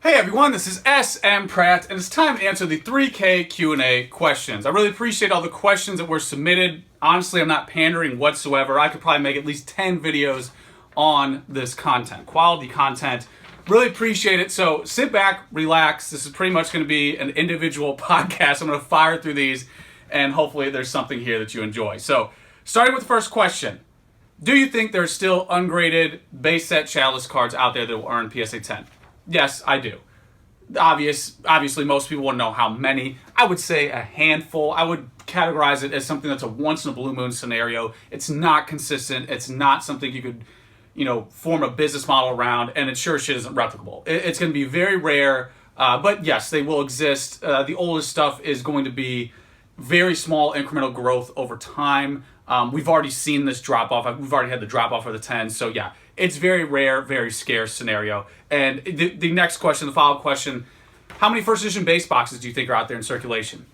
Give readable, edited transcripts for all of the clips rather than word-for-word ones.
Hey everyone, this is smpratte, and it's time to answer the 3K Q&A questions. I really appreciate all the questions that were submitted. Honestly, I'm not pandering whatsoever. I could probably make at least 10 videos on this content, quality content. Really appreciate it. So sit back, relax. This is pretty much going to be an individual podcast. I'm going to fire through these, and hopefully there's something here that you enjoy. So starting with the first question. Do you think there are still ungraded base set shadowless cards out there that will earn PSA 10? Yes, I do. Obviously, most people want to know how many. I would say a handful. I would categorize it as something that's a once-in-a-blue-moon scenario. It's not consistent. It's not something you could, form a business model around, and it sure shit isn't replicable. It's going to be very rare, but yes, they will exist. The oldest stuff is going to be very small incremental growth over time. We've already seen this drop off. We've already had the drop off for the 10. So yeah, it's very rare, very scarce scenario. And the next question, the follow-up question, how many first edition base boxes do you think are out there in circulation?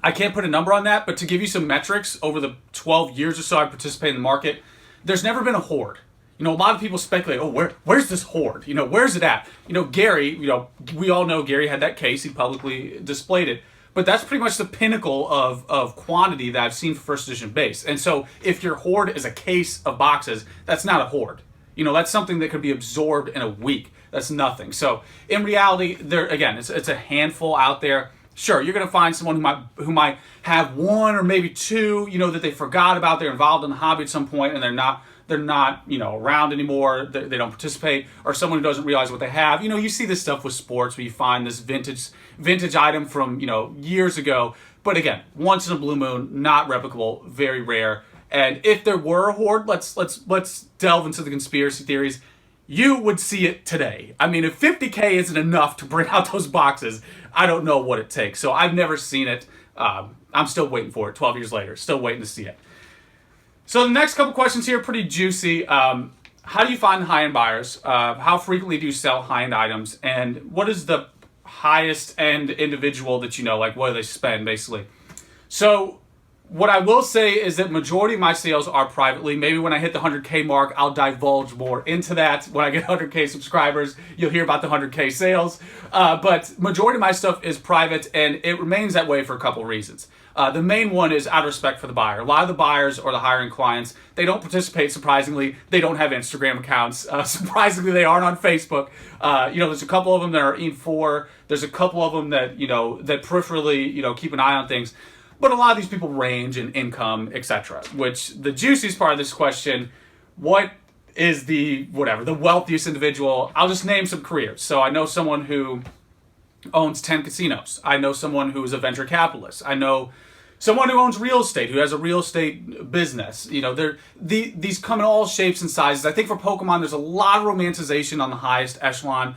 I can't put a number on that, but to give you some metrics, over the 12 years or so I've participated in the market, there's never been a hoard. A lot of people speculate, where's this hoard? Where's it at? Gary, we all know Gary had that case. He publicly displayed it. But that's pretty much the pinnacle of quantity that I've seen for first edition base. And so if your hoard is a case of boxes, that's not a hoard. That's something that could be absorbed in a week. That's nothing. So in reality, it's a handful out there. Sure, you're going to find someone who might have one or maybe two, that they forgot about. They're involved in the hobby at some point and they're not around anymore. They don't participate, or someone who doesn't realize what they have. You see this stuff with sports where you find this vintage item from, years ago. But again, once in a blue moon, not replicable, very rare. And if there were a hoard, let's delve into the conspiracy theories. You would see it today. I mean, if 50K isn't enough to bring out those boxes, I don't know what it takes. So I've never seen it. I'm still waiting for it 12 years later. Still waiting to see it. So the next couple questions here are pretty juicy. How do you find high-end buyers? How frequently do you sell high-end items? And what is the highest end individual that you know? Like, what do they spend, basically? So what I will say is that majority of my sales are privately. Maybe when I hit the 100K mark, I'll divulge more into that. When I get 100K subscribers, you'll hear about the 100K sales. But majority of my stuff is private, and it remains that way for a couple reasons. The main one is out of respect for the buyer. A lot of the buyers or the higher-end clients, they don't participate, surprisingly. They don't have Instagram accounts. Surprisingly, they aren't on Facebook. There's a couple of them that are E4. There's a couple of them that, that peripherally, keep an eye on things. But a lot of these people range in income, etc. Which, the juiciest part of this question, what is the wealthiest individual? I'll just name some careers. So I know someone who owns 10 casinos. I know someone who is a venture capitalist. I know someone who owns real estate, who has a real estate business. These come in all shapes and sizes. I think for Pokemon, there's a lot of romanticization on the highest echelon.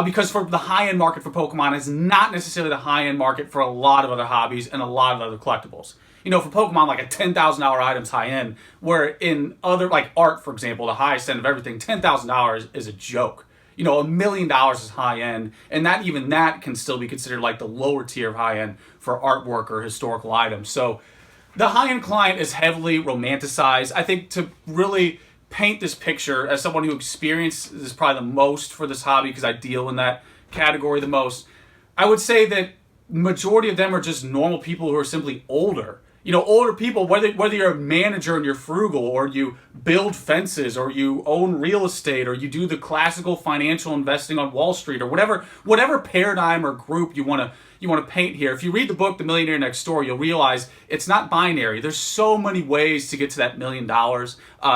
Because for the high-end market for Pokemon is not necessarily the high-end market for a lot of other hobbies and a lot of other collectibles. For Pokemon, like a $10,000 item's high-end, where in other, like art, for example, the highest end of everything, $10,000 is a joke. $1 million is high-end, and that can still be considered like the lower tier of high-end for artwork or historical items. So the high-end client is heavily romanticized. I think to really paint this picture as someone who experiences this probably the most for this hobby, because I deal in that category the most, I would say that majority of them are just normal people who are simply older. Older people, whether you're a manager and you're frugal, or you build fences, or you own real estate, or you do the classical financial investing on Wall Street, or whatever paradigm or group you want to paint here. If you read the book The Millionaire Next Door, you'll realize it's not binary. There's so many ways to get to that $1 million.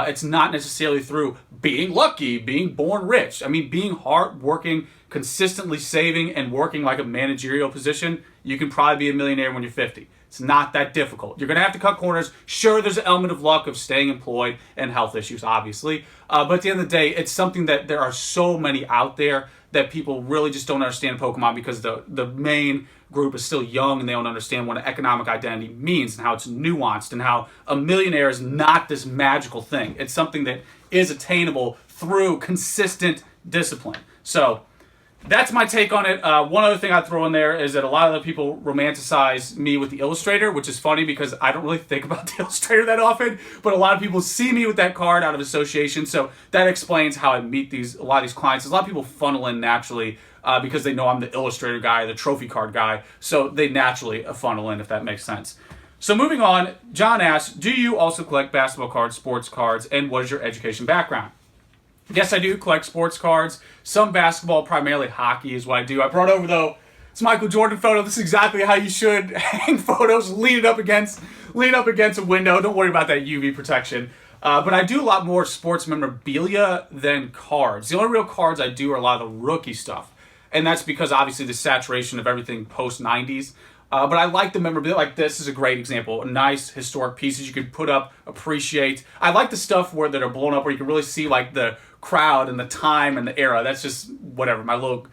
It's not necessarily through being lucky, being born rich. I mean, being hardworking, consistently saving, and working like a managerial position. You can probably be a millionaire when you're 50. It's not that difficult. You're going to have to cut corners. Sure, there's an element of luck of staying employed and health issues, obviously. But at the end of the day, it's something that there are so many out there that people really just don't understand Pokemon, because the main group is still young and they don't understand what an economic identity means and how it's nuanced and how a millionaire is not this magical thing. It's something that is attainable through consistent discipline. So that's my take on it. One other thing I'd throw in there is that a lot of the people romanticize me with the Illustrator, which is funny because I don't really think about the Illustrator that often, but a lot of people see me with that card out of association, so that explains how I meet a lot of these clients. A lot of people funnel in naturally because they know I'm the Illustrator guy, the trophy card guy, so they naturally funnel in, if that makes sense. So moving on, John asks, do you also collect basketball cards, sports cards, and what is your education background? Yes, I do collect sports cards. Some basketball, primarily hockey is what I do. I brought over, though, it's Michael Jordan photo. This is exactly how you should hang photos. Lean up against a window. Don't worry about that UV protection. But I do a lot more sports memorabilia than cards. The only real cards I do are a lot of the rookie stuff. And that's because, obviously, the saturation of everything post-90s. But I like the memorabilia. Like, this is a great example. Nice historic pieces you can put up, appreciate. I like the stuff that are blown up where you can really see, like, the crowd and the time and the era. That's just whatever, my little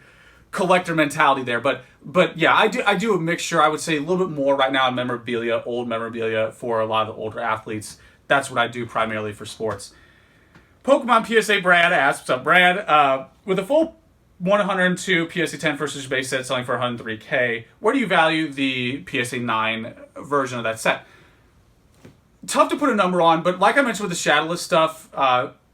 collector mentality there. But yeah, I do a mixture. I would say a little bit more right now in memorabilia, old memorabilia for a lot of the older athletes. That's what I do primarily for sports. Pokemon PSA Brad asks, what's up, Brad? With a full 102 PSA 10 first edition base set selling for $103K, where do you value the PSA 9 version of that set? Tough to put a number on, but like I mentioned with the shadowless stuff,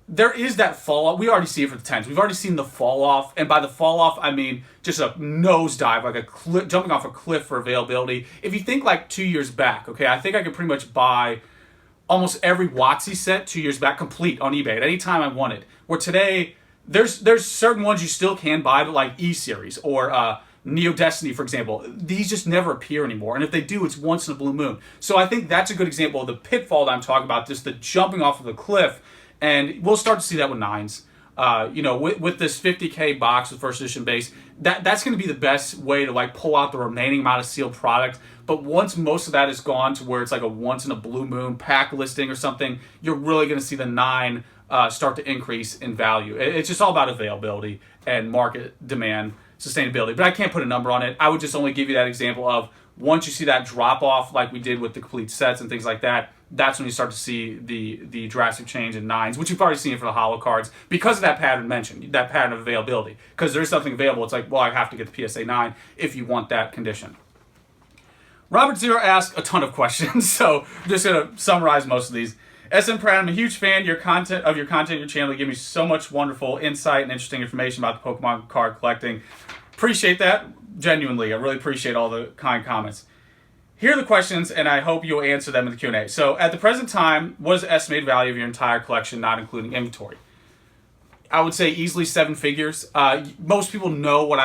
there is that fall off. We already see it for the 10s. We've already seen the fall off, and by the fall off, I mean just a nosedive, like a jumping off a cliff for availability. If you think like 2 years back, okay, I think I could pretty much buy almost every WotC set 2 years back complete on eBay at any time I wanted. Where today, there's certain ones you still can buy, but like E-Series or Neo Destiny, for example, these just never appear anymore. And if they do, it's once in a blue moon. So I think that's a good example of the pitfall that I'm talking about, just the jumping off of the cliff. And we'll start to see that with 9s. With this 50K box with first edition base, that's going to be the best way to like pull out the remaining amount of sealed product. But once most of that is gone to where it's like a once in a blue moon pack listing or something, you're really going to see the 9 start to increase in value. It's just all about availability and market demand, sustainability. But I can't put a number on it. I would just only give you that example of once you see that drop off like we did with the complete sets and things like that, that's when you start to see the drastic change in 9s, which you've already seen for the holo cards because of that pattern mentioned, that pattern of availability. Because there's something available, it's like, well, I have to get the PSA 9 if you want that condition. Robert Zero asked a ton of questions, so I'm just going to summarize most of these. smpratte, I'm a huge fan your content, your channel. You give me so much wonderful insight and interesting information about the Pokemon card collecting. Appreciate that, genuinely. I really appreciate all the kind comments. Here are the questions, and I hope you'll answer them in the Q&A. So, at the present time, what is the estimated value of your entire collection, not including inventory? I would say easily 7 figures. Most people know what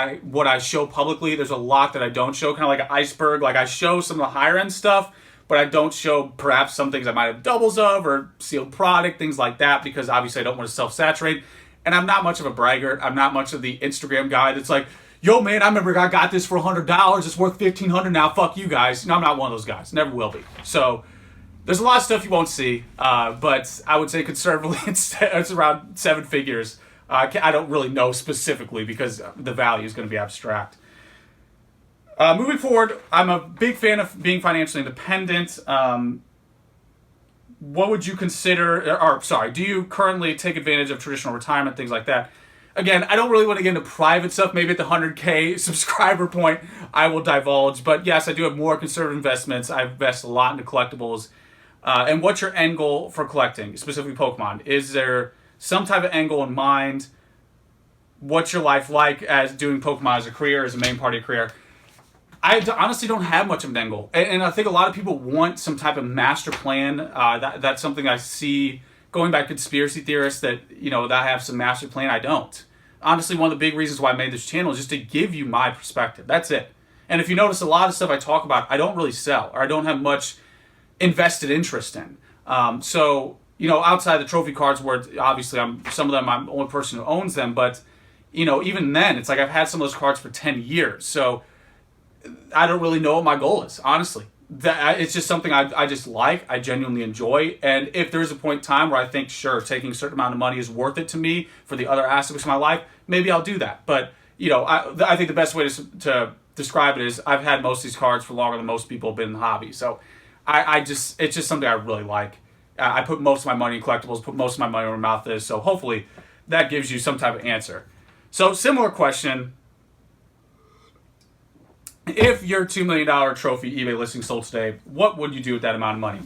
I show publicly. There's a lot that I don't show, kind of like an iceberg. Like I show some of the higher end stuff, but I don't show perhaps some things I might have doubles of or sealed product, things like that, because obviously I don't want to self-saturate. And I'm not much of a braggart. I'm not much of the Instagram guy that's like, yo, man, I remember I got this for $100. It's worth $1,500 now. Fuck you guys. No, I'm not one of those guys. Never will be. So there's a lot of stuff you won't see, but I would say conservatively it's around 7 figures. I don't really know specifically because the value is going to be abstract. Moving forward, I'm a big fan of being financially independent. What would you consider, do you currently take advantage of traditional retirement, things like that? Again, I don't really want to get into private stuff. Maybe at the 100K subscriber point, I will divulge. But yes, I do have more conservative investments. I invest a lot into collectibles. And what's your end goal for collecting, specifically Pokemon? Is there some type of end goal in mind? What's your life like as doing Pokemon as a career, as a main part of your career? I honestly don't have much of an end goal. And I think a lot of people want some type of master plan. That's something I see going back to conspiracy theorists that I have some master plan. I don't. Honestly, one of the big reasons why I made this channel is just to give you my perspective. That's it. And if you notice, a lot of stuff I talk about, I don't really sell, or I don't have much invested interest in. Outside the trophy cards, where obviously some of them I'm the only person who owns them, but even then, it's like I've had some of those cards for 10 years. So I don't really know what my goal is, honestly. It's just something I just like, I genuinely enjoy, and if there's a point in time where I think, sure, taking a certain amount of money is worth it to me for the other aspects of my life, maybe I'll do that. But, I think the best way to describe it is I've had most of these cards for longer than most people have been in the hobby. So it's just something I really like. I put most of my money in collectibles, put most of my money where my mouth is, so hopefully that gives you some type of answer. So, similar question, if your $2 million trophy eBay listing sold today, what would you do with that amount of money?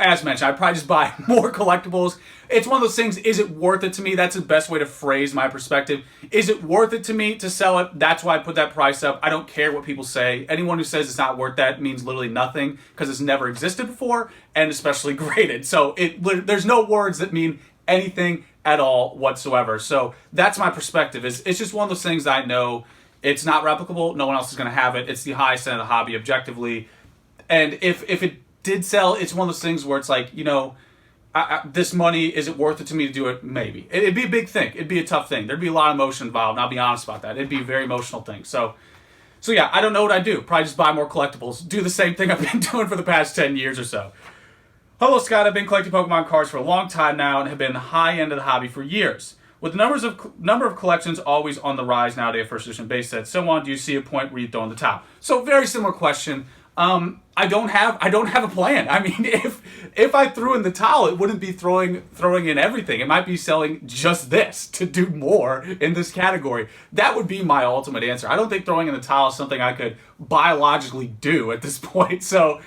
As mentioned, I'd probably just buy more collectibles. It's one of those things, is it worth it to me? That's the best way to phrase my perspective. Is it worth it to me to sell it? That's why I put that price up. I don't care what people say. Anyone who says it's not worth that means literally nothing, because it's never existed before, and especially graded. So there's no words that mean anything at all whatsoever. So that's my perspective. It's just one of those things I know it's not replicable. No one else is going to have it. It's the highest end of the hobby objectively. And if it did sell, it's one of those things where it's like, this money, is it worth it to me to do it? Maybe. It'd be a big thing. It'd be a tough thing. There'd be a lot of emotion involved, and I'll be honest about that. It'd be a very emotional thing. So yeah, I don't know what I'd do. Probably just buy more collectibles. Do the same thing I've been doing for the past 10 years or so. Hello, Scott. I've been collecting Pokemon cards for a long time now and have been high end of the hobby for years. With the number of collections always on the rise nowadays, first edition base sets, so on, do you see a point where you throw in the towel? So very similar question. I don't have a plan. I mean, if I threw in the towel, it wouldn't be throwing in everything. It might be selling just this to do more in this category. That would be my ultimate answer. I don't think throwing in the towel is something I could biologically do at this point. So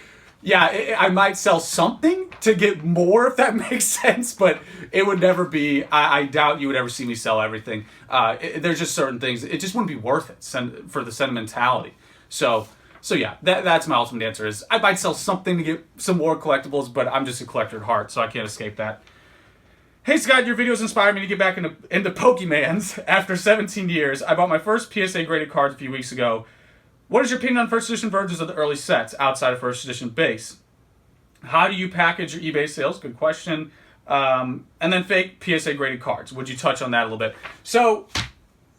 yeah, I might sell something to get more, if that makes sense, but it would never be, I doubt you would ever see me sell everything. There's just certain things, it just wouldn't be worth it for the sentimentality. So yeah, that's my ultimate answer is I might sell something to get some more collectibles, but I'm just a collector at heart, so I can't escape that. Hey Scott, your videos inspired me to get back into Pokemans. After 17 years, I bought my first PSA graded cards a few weeks ago. What is your opinion on first edition versions of the early sets outside of first edition base? How do you package your eBay sales? Good question. And then fake PSA graded cards. Would you touch on that a little bit? So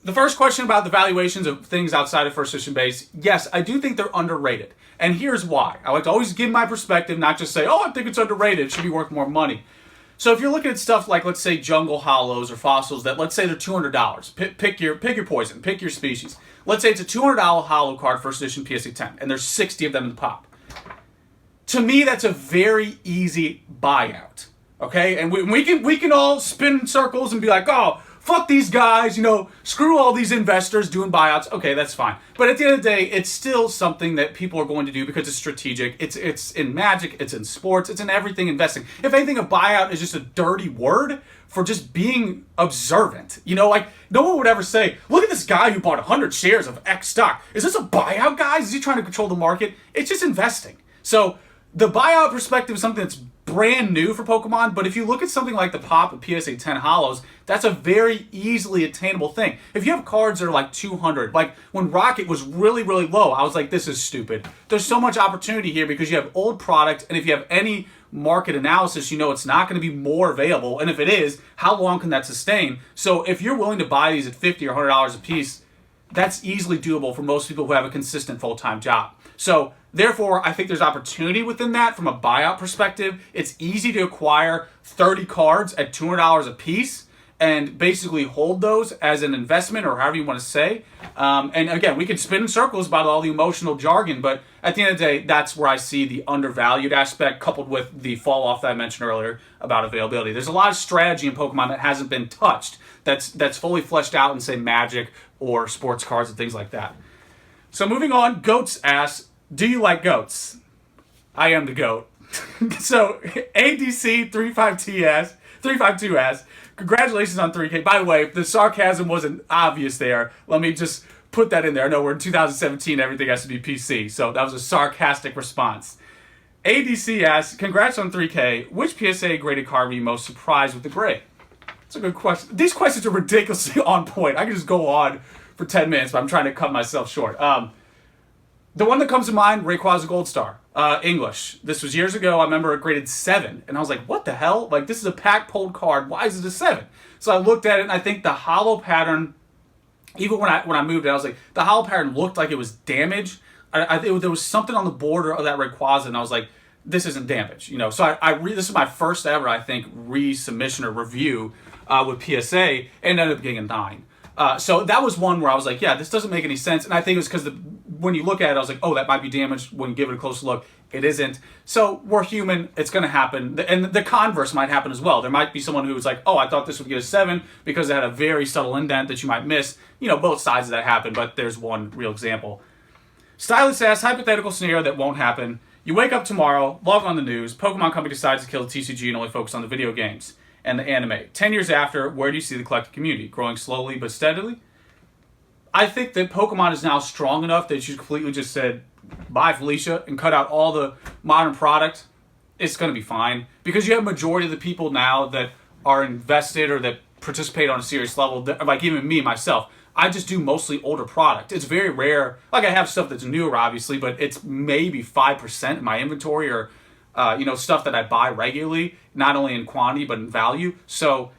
the first question about the valuations of things outside of first edition base, yes, I do think they're underrated. And here's why. I like to always give my perspective, not just say, oh, I think it's underrated, it should be worth more money. So if you're looking at stuff like, let's say, jungle hollows or fossils that, let's say they're $200. Pick your poison, pick your species. Let's say it's a $200 hollow card, first edition PSA 10, and there's 60 of them in the pop. To me, that's a very easy buyout. Okay, and we can all spin in circles and be like, oh, fuck these guys, screw all these investors doing buyouts. Okay, that's fine. But at the end of the day, it's still something that people are going to do because it's strategic. It's in Magic, it's in sports, it's in everything investing. If anything, a buyout is just a dirty word for just being observant. Like no one would ever say, look at this guy who bought 100 shares of X stock. Is this a buyout, guys? Is he trying to control the market? It's just investing. So the buyout perspective is something that's brand new for Pokemon, but if you look at something like the pop of PSA 10 hollows, that's a very easily attainable thing. If you have cards that are like 200, like when Rocket was really, really low, I was like, this is stupid. There's so much opportunity here because you have old product, and if you have any market analysis, it's not going to be more available, and if it is, how long can that sustain? So if you're willing to buy these at $50 or $100 a piece, that's easily doable for most people who have a consistent full-time job. So therefore, I think there's opportunity within that from a buyout perspective. It's easy to acquire 30 cards at $200 a piece and basically hold those as an investment, or however you want to say. And again, we can spin in circles about all the emotional jargon, but at the end of the day, that's where I see the undervalued aspect coupled with the fall off that I mentioned earlier about availability. There's a lot of strategy in Pokemon that hasn't been touched, that's fully fleshed out in, say, Magic or sports cards and things like that. So moving on, Goats asks, do you like goats? I am the goat. So ADC352 asks, congratulations on 3K. By the way, if the sarcasm wasn't obvious there, let me just put that in there. I know we're in 2017, everything has to be PC, so that was a sarcastic response. ADC asks, congrats on 3K. Which PSA graded card were you most surprised with the grade? That's a good question. These questions are ridiculously on point. I could just go on for 10 minutes, but I'm trying to cut myself short. The one that comes to mind, Rayquaza Gold Star, English. This was years ago. I remember it graded 7, and I was like, what the hell? Like, this is a pack-pulled card. Why is it a 7? So I looked at it, and I think the hollow pattern, even when I moved it, I was like, the hollow pattern looked like it was damaged. There was something on the border of that Rayquaza, and I was like, this isn't damaged. So this is my first ever, I think, resubmission or review with PSA, and ended up getting a 9. So that was one where I was like, yeah, this doesn't make any sense. And I think it was because when you look at it, I was like, oh, that might be damaged. When you give it a closer look, it isn't. So we're human. It's going to happen. And the converse might happen as well. There might be someone who was like, oh, I thought this would get a 7 because it had a very subtle indent that you might miss. Both sides of that happen, but there's one real example. Stylist asks, hypothetical scenario that won't happen. You wake up tomorrow, log on the news, Pokemon Company decides to kill the TCG and only focus on the video games and the anime. 10 years after, where do you see the collecting community? Growing slowly but steadily? I think that Pokemon is now strong enough that you completely just said, bye Felicia, and cut out all the modern product. It's going to be fine. Because you have a majority of the people now that are invested or that participate on a serious level, that, like even me, myself, I just do mostly older product. It's very rare. Like I have stuff that's newer, obviously, but it's maybe 5% of my inventory or, stuff that I buy regularly, not only in quantity, but in value. So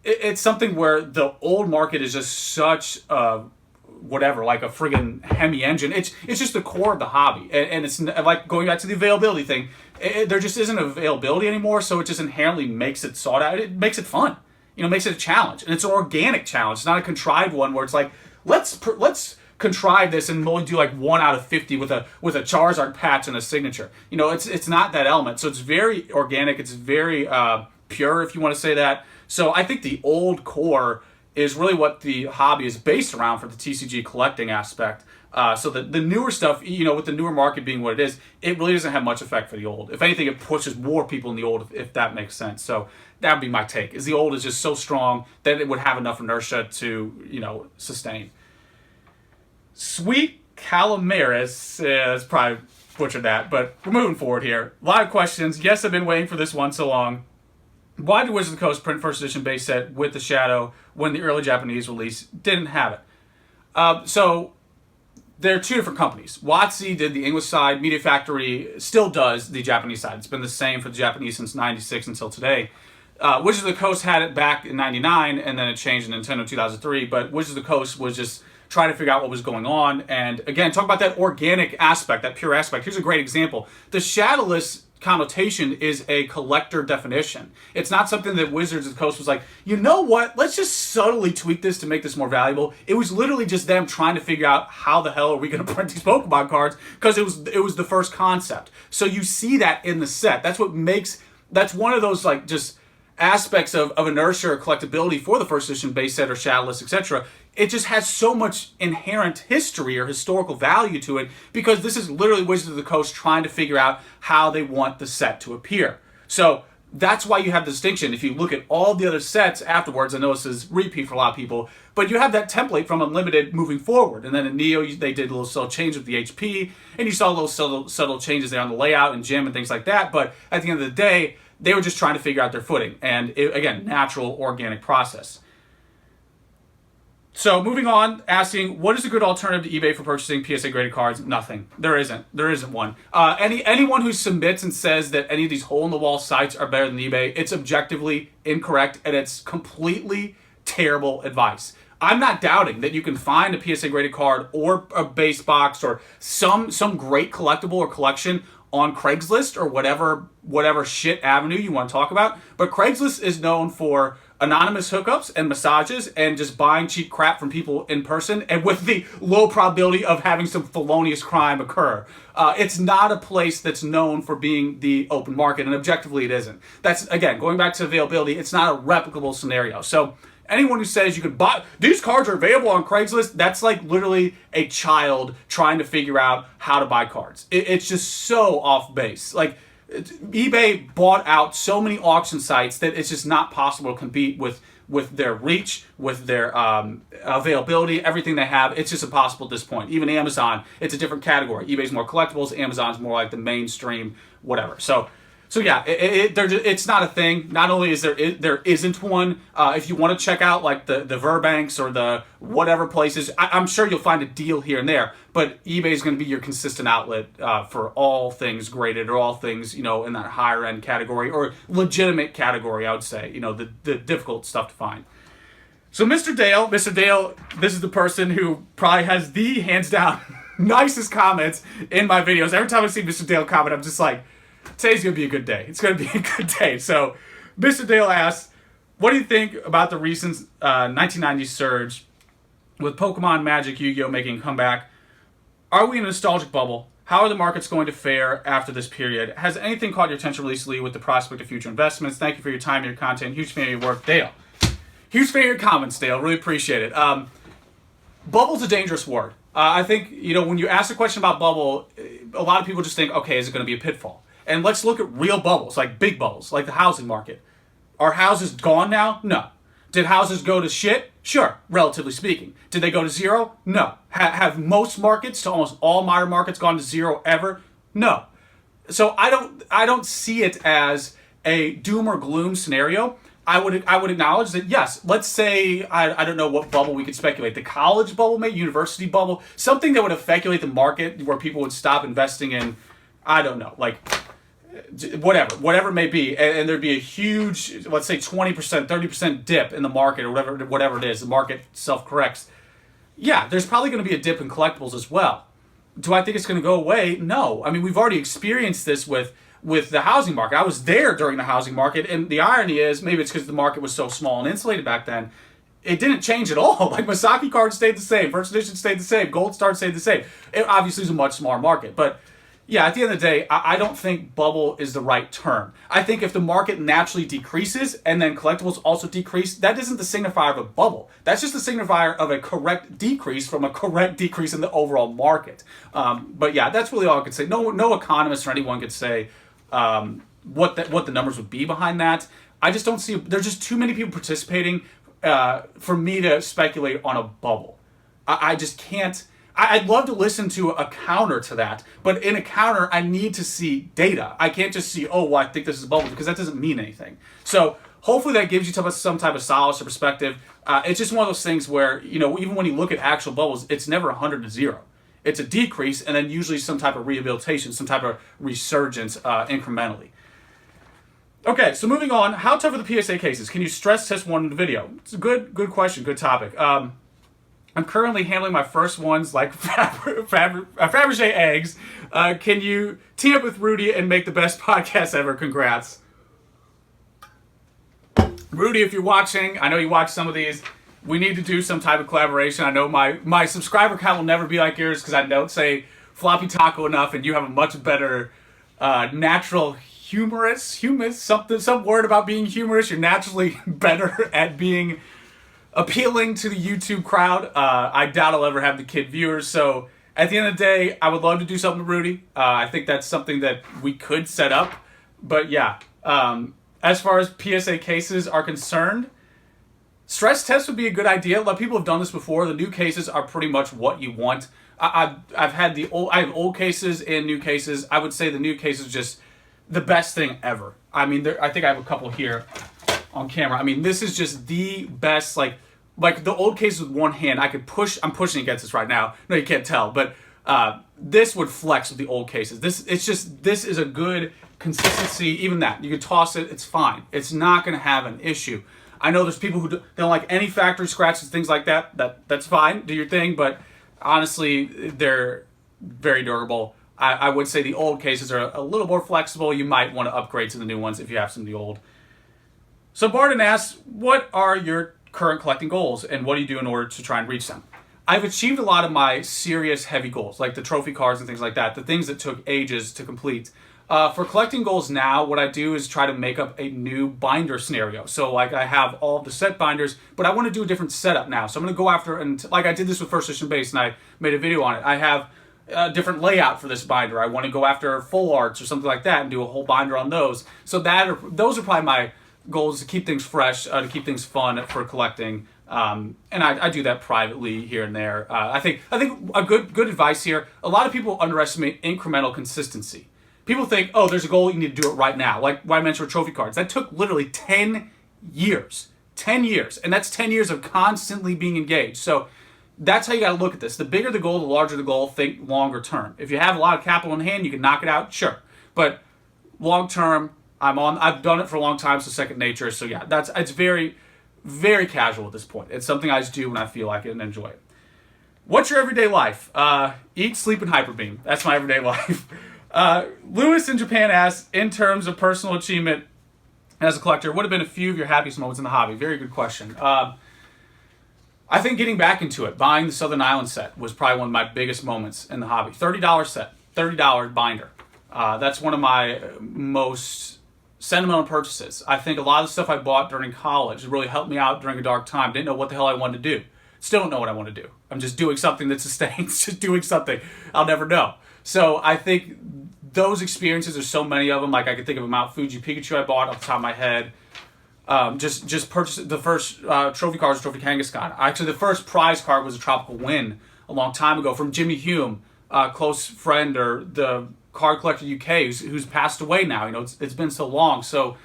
it's something where the old market is just such like a friggin' Hemi engine. It's just the core of the hobby. And it's like going back to the availability thing. There just isn't availability anymore, so it just inherently makes it sought out. It makes it fun. Makes it a challenge. And it's an organic challenge. It's not a contrived one where it's like, let's contrive this and only do like 1 out of 50 with a Charizard patch and a signature. It's not that element. So it's very organic. It's very pure, if you want to say that. So I think the old core is really what the hobby is based around for the TCG collecting aspect. So the newer stuff, with the newer market being what it is, it really doesn't have much effect for the old. If anything, it pushes more people in the old, if that makes sense. So that would be my take, is the old is just so strong that it would have enough inertia to, sustain. Sweet Calamaris, let's probably butcher that, but we're moving forward here. A lot of questions. Yes, I've been waiting for this one so long. Why did Wizards of the Coast print first edition base set with the shadow when the early Japanese release didn't have it? So there are two different companies. WotC did the English side. Media Factory still does the Japanese side. It's been the same for the Japanese since '96 until today. Wizards of the Coast had it back in '99, and then it changed in Nintendo 2003. But Wizards of the Coast was just trying to figure out what was going on. And again, talk about that organic aspect, that pure aspect. Here's a great example. The shadowless connotation is a collector definition. It's not something that Wizards of the Coast was like, you know what, let's just subtly tweak this to make this more valuable. It was literally just them trying to figure out how the hell are we going to print these Pokemon cards, because it was the first concept. So you see that in the set. That's one of those like just aspects of inertia or collectability for the first edition base set or shadowless, etc. It just has so much inherent history or historical value to it, because this is literally Wizards of the Coast trying to figure out how they want the set to appear. So that's why you have the distinction. If you look at all the other sets afterwards, I know this is repeat for a lot of people, but you have that template from Unlimited moving forward. And then in Neo, they did a little subtle change with the HP, and you saw little subtle changes there on the layout and gym and things like that. But at the end of the day, they were just trying to figure out their footing. And again, natural, organic process. So moving on, asking, what is a good alternative to eBay for purchasing PSA graded cards? Nothing. There isn't one. Anyone who submits and says that any of these hole-in-the-wall sites are better than eBay, it's objectively incorrect, and it's completely terrible advice. I'm not doubting that you can find a PSA graded card or a base box or some great collectible or collection on Craigslist or whatever shit avenue you want to talk about. But Craigslist is known for anonymous hookups and massages and just buying cheap crap from people in person, and with the low probability of having some felonious crime occur. It's not a place that's known for being the open market, and objectively it isn't. That's, again, going back to availability, it's not a replicable scenario. So anyone who says you could buy, these cards are available on Craigslist, that's like literally a child trying to figure out how to buy cards. It's just so off base. Like, eBay bought out so many auction sites that it's just not possible to compete with their reach, with their availability, everything they have. It's just impossible at this point. Even Amazon, it's a different category. eBay's more collectibles, Amazon's more like the mainstream, whatever. So yeah, it's not a thing. Not only is there isn't one. If you want to check out like the Verbanks or the whatever places, I'm sure you'll find a deal here and there. But eBay is going to be your consistent outlet for all things graded or all things in that higher end category or legitimate category. I would say the difficult stuff to find. So Mr. Dale, this is the person who probably has the hands down nicest comments in my videos. Every time I see Mr. Dale comment, I'm just like, today's going to be a good day. It's going to be a good day. So, Mr. Dale asks, what do you think about the recent 1990s surge with Pokemon, Magic, Yu-Gi-Oh! Making a comeback? Are we in a nostalgic bubble? How are the markets going to fare after this period? Has anything caught your attention recently with the prospect of future investments? Thank you for your time and your content. Huge fan of your work. Dale. Huge fan of your comments, Dale. Really appreciate it. Bubble's a dangerous word. I think, when you ask a question about bubble, a lot of people just think, okay, is it going to be a pitfall? And let's look at real bubbles, like big bubbles, like the housing market. Are houses gone now? No. Did houses go to shit? Sure, relatively speaking. Did they go to zero? No. Have most markets, to almost all modern markets, gone to zero ever? No. So I don't see it as a doom or gloom scenario. I would acknowledge that, yes, let's say, I don't know what bubble we could speculate. The college bubble, maybe university bubble, something that would affect the market where people would stop investing in, I don't know, like whatever it may be, and there'd be a huge, let's say 20%, 30% dip in the market, or whatever it is, the market self-corrects. Yeah, there's probably going to be a dip in collectibles as well. Do I think it's going to go away? No. I mean, we've already experienced this with the housing market. I was there during the housing market, and the irony is, maybe it's because the market was so small and insulated back then, it didn't change at all. Like, Masaki cards stayed the same, first edition stayed the same, gold star stayed the same. It obviously is a much smaller market, but yeah, at the end of the day, I don't think bubble is the right term. I think if the market naturally decreases and then collectibles also decrease, that isn't the signifier of a bubble. That's just the signifier of a correct decrease from a correct decrease in the overall market. But yeah, that's really all I could say. No economist or anyone could say what the numbers would be behind that. I just don't see. There's just too many people participating for me to speculate on a bubble. I just can't. I'd love to listen to a counter to that, but in a counter, I need to see data. I can't just see, oh, well, I think this is a bubble, because that doesn't mean anything. So hopefully that gives you some type of solace or perspective. It's just one of those things where, even when you look at actual bubbles, it's never 100 to 0. It's a decrease, and then usually some type of rehabilitation, some type of resurgence incrementally. Okay, so moving on, how tough are the PSA cases? Can you stress test one in the video? It's a good question, good topic. I'm currently handling my first ones like Fabergé eggs. Can you team up with Rudy and make the best podcast ever? Congrats. Rudy, if you're watching, I know you watch some of these. We need to do some type of collaboration. I know my subscriber count will never be like yours because I don't say floppy taco enough, and you have a much better natural humorous, some word about being humorous. You're naturally better at being appealing to the YouTube crowd. I doubt I'll ever have the kid viewers. So at the end of the day, I would love to do something with Rudy. I think that's something that we could set up. But yeah, as far as PSA cases are concerned, stress tests would be a good idea. A lot of people have done this before. The new cases are pretty much what you want. I have old cases and new cases. I would say the new case is just the best thing ever. I mean, I think I have a couple here on camera. I mean, this is just the best, like the old case with one hand, I'm pushing against this right now. No, you can't tell, but this would flex with the old cases. This is a good consistency. Even that, you could toss it, it's fine. It's not going to have an issue. I know there's people who don't like any factory scratches, things like that. That's fine, do your thing, but honestly, they're very durable. I would say the old cases are a little more flexible. You might want to upgrade to the new ones if you have some of the old. So Barden asks, what are your current collecting goals, and what do you do in order to try and reach them? I've achieved a lot of my serious heavy goals, like the trophy cards and things like that, the things that took ages to complete. For collecting goals now, what I do is try to make up a new binder scenario. So like I have all the set binders, but I want to do a different setup now. So I'm going to go after, and like I did this with first edition base, and I made a video on it. I have a different layout for this binder. I want to go after full arts or something like that and do a whole binder on those. So those are probably my goals, to keep things fresh, to keep things fun for collecting. And I do that privately here and there. I think a good advice here, a lot of people underestimate incremental consistency. People think, oh, there's a goal, you need to do it right now. Like what I mentioned with trophy cards. That took literally 10 years. 10 years. And that's 10 years of constantly being engaged. So that's how you got to look at this. The bigger the goal, the larger the goal, think longer term. If you have a lot of capital in hand, you can knock it out, sure. But long term, I've done it for a long time, so second nature. So yeah, it's very, very casual at this point. It's something I just do when I feel like it and enjoy it. What's your everyday life? Eat, sleep, and hyperbeam. That's my everyday life. Lewis in Japan asks, in terms of personal achievement as a collector, what have been a few of your happiest moments in the hobby? Very good question. I think getting back into it, buying the Southern Island set was probably one of my biggest moments in the hobby. $30 set, $30 binder. That's one of my most sentimental purchases. I think a lot of the stuff I bought during college really helped me out during a dark time. Didn't know what the hell I wanted to do. Still don't know what I want to do. I'm just doing something that sustains, just doing something. I'll never know. So I think those experiences, there's so many of them. Like I could think of a Mount Fuji Pikachu I bought off the top of my head. Just purchased the first trophy card was Trophy Kangaskhan. Actually, the first prize card was a Tropical Wind a long time ago from Jimmy Hume, close friend or the card collector UK who's passed away now. It's been so long. So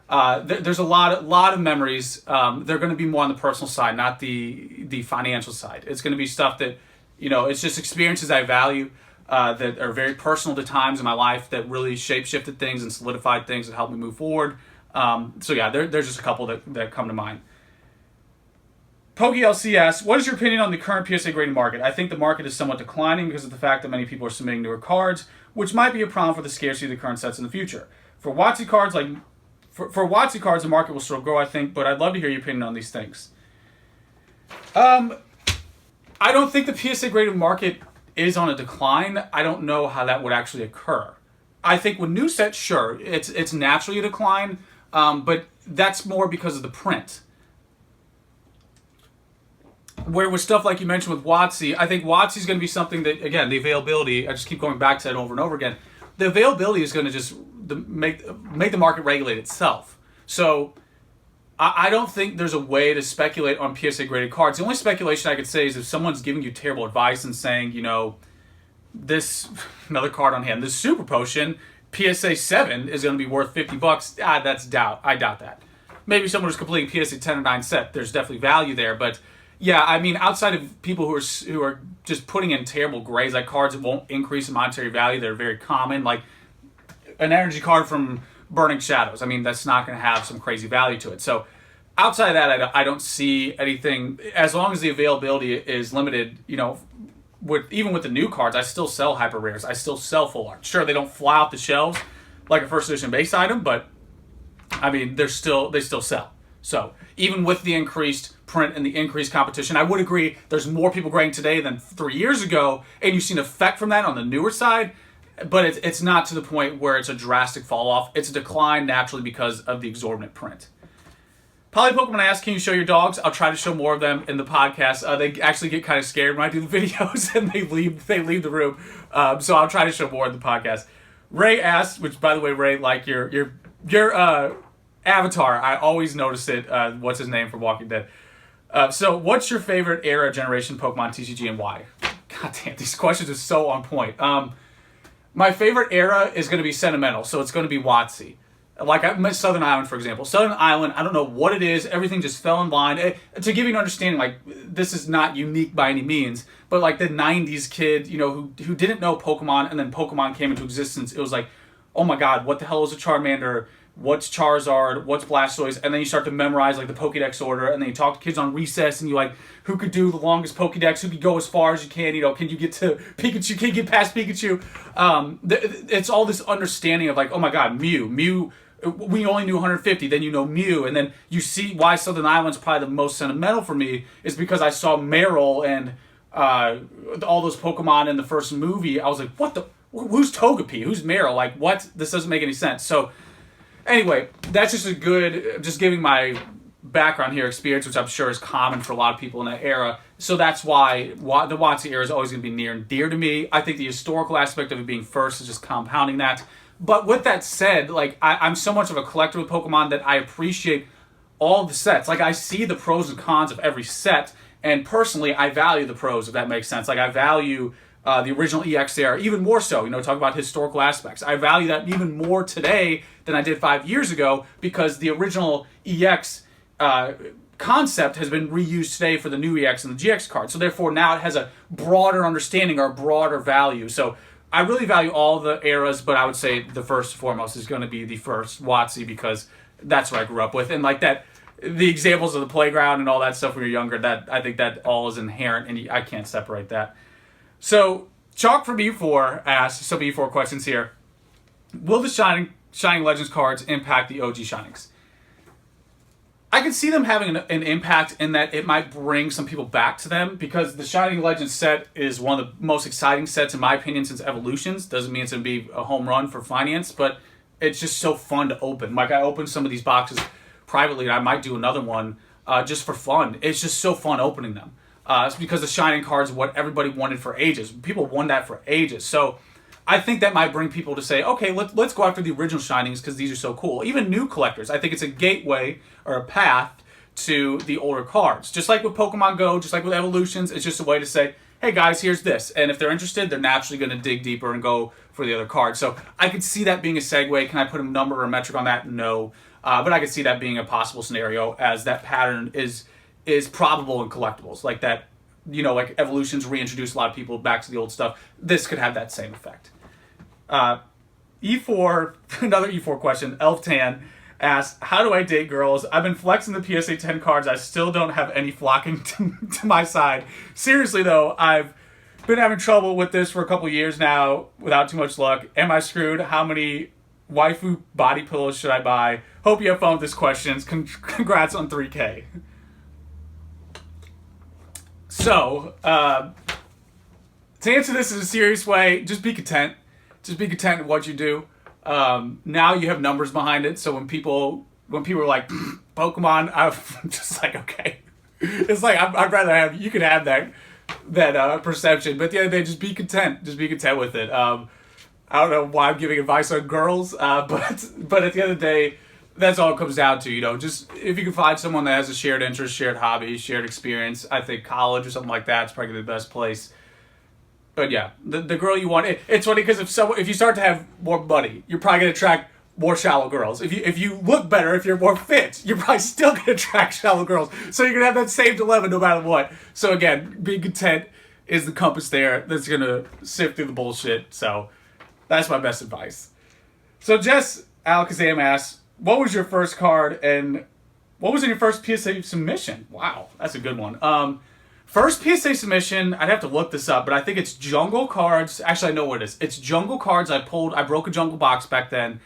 there's a lot of memories. They're going to be more on the personal side, not the financial side. It's going to be stuff that it's just experiences I value that are very personal to times in my life that really shape-shifted things and solidified things that helped me move forward. So yeah, there's just a couple that come to mind. PokeLC asks, what is your opinion on the current PSA grading market? I think the market is somewhat declining because of the fact that many people are submitting newer cards, which might be a problem for the scarcity of the current sets in the future. For WotC cards, for WotC cards, the market will still grow, I think, but I'd love to hear your opinion on these things. I don't think the PSA grading market is on a decline. I don't know how that would actually occur. I think with new sets, sure, it's naturally a decline, but that's more because of the print. Where with stuff like you mentioned with WotC, I think WotC is going to be something that, again, the availability, I just keep going back to that over and over again, the availability is going to just make the market regulate itself. So I don't think there's a way to speculate on PSA graded cards. The only speculation I could say is if someone's giving you terrible advice and saying, this, another card on hand, this Super Potion, PSA 7 is going to be worth $50. I doubt that. Maybe someone who's completing PSA 10 or 9 set, there's definitely value there. But yeah, I mean, outside of people who are just putting in terrible grades, like cards that won't increase in monetary value, they're very common, like an energy card from Burning Shadows. I mean, that's not going to have some crazy value to it. So outside of that, I don't see anything. As long as the availability is limited, even with the new cards, I still sell hyper rares. I still sell full art. Sure, they don't fly off the shelves like a first edition base item, but I mean, they still sell. So even with the increased print and the increased competition, I would agree there's more people grading today than 3 years ago, and you've seen an effect from that on the newer side, but it's not to the point where it's a drastic fall off. It's a decline naturally because of the exorbitant print. Poly Pokemon asks, can you show your dogs? I'll try to show more of them in the podcast. They actually get kind of scared when I do the videos and they leave the room. So I'll try to show more in the podcast. Ray asks, which by the way, Ray, like your avatar, I always notice it. What's his name from Walking Dead? So what's your favorite era generation Pokemon TCG and why? God damn, these questions are so on point. My favorite era is going to be sentimental, so it's going to be WotC. Like Southern Island, for example. Southern Island, I don't know what it is. Everything just fell in line. To give you an understanding, like, this is not unique by any means, but like the 90s kid, who didn't know Pokemon, and then Pokemon came into existence, it was like, oh my god, what the hell is a Charmander? What's Charizard? What's Blastoise? And then you start to memorize like the Pokédex order, and then you talk to kids on recess, and you like, who could do the longest Pokédex? Who could go as far as you can? Can you get to Pikachu? Can you get past Pikachu? It's all this understanding of like, oh my god, Mew. We only knew 150, then Mew, and then you see why Southern Island's probably the most sentimental for me is because I saw Meryl and all those Pokemon in the first movie. I was like, what the? Who's Togepi? Who's Meryl? Like, what? This doesn't make any sense. So, anyway, that's just giving my background here experience, which I'm sure is common for a lot of people in that era. So that's why the WotC era is always going to be near and dear to me. I think the historical aspect of it being first is just compounding that. But with that said, like I'm so much of a collector with Pokemon that I appreciate all the sets. Like I see the pros and cons of every set, and personally, I value the pros, if that makes sense. Like I value the original EX era even more so. Talk about historical aspects. I value that even more today than I did 5 years ago because the original EX concept has been reused today for the new EX and the GX card. So therefore, now it has a broader understanding or broader value. So I really value all the eras, but I would say the first and foremost is going to be the first WotC because that's what I grew up with. And like that, the examples of the playground and all that stuff when you're younger, that I think that all is inherent and I can't separate that. So Chalk from E4 asks, some E4 questions here. Will the Shining Legends cards impact the OG Shinings? I can see them having an impact in that it might bring some people back to them because the Shining Legends set is one of the most exciting sets, in my opinion, since Evolutions. Doesn't mean it's going to be a home run for finance, but it's just so fun to open. Like, I opened some of these boxes privately, and I might do another one just for fun. It's just so fun opening them. It's because the Shining cards are what everybody wanted for ages. People won that for ages. So I think that might bring people to say, okay, let's go after the original Shinings because these are so cool. Even new collectors, I think it's a gateway or a path to the older cards. Just like with Pokemon Go, just like with Evolutions, it's just a way to say, hey guys, here's this. And if they're interested, they're naturally going to dig deeper and go for the other cards. So I could see that being a segue. Can I put a number or a metric on that? No. But I could see that being a possible scenario, as that pattern is probable in collectibles. Like that, like Evolutions reintroduced a lot of people back to the old stuff. This could have that same effect. E4, another E4 question, Elftan asks, how do I date girls? I've been flexing the PSA 10 cards. I still don't have any flocking to my side. Seriously though, I've been having trouble with this for a couple years now without too much luck. Am I screwed? How many waifu body pillows should I buy? Hope you have fun with this questions. Congrats on 3K. So, to answer this in a serious way, just be content. Just be content with what you do. Now you have numbers behind it, so when people are like, Pokemon, I'm just like, okay. It's like, I'd rather have, you could have that perception, but at the end of the day, just be content. Just be content with it. I don't know why I'm giving advice on girls, but at the end of the day, that's all it comes down to, just if you can find someone that has a shared interest, shared hobby, shared experience, I think college or something like that is probably the best place. But yeah, the girl you want, it's funny because if you start to have more money, you're probably going to attract more shallow girls. If you look better, if you're more fit, you're probably still going to attract shallow girls. So you're going to have that same dilemma no matter what. So again, being content is the compass there that's going to sift through the bullshit. So that's my best advice. So Jess Alakazam asks, what was your first card and what was in your first PSA submission? Wow, that's a good one. First PSA submission, I'd have to look this up, but I think it's Jungle cards. Actually, I know what it is. It's Jungle cards. I broke a Jungle box back then,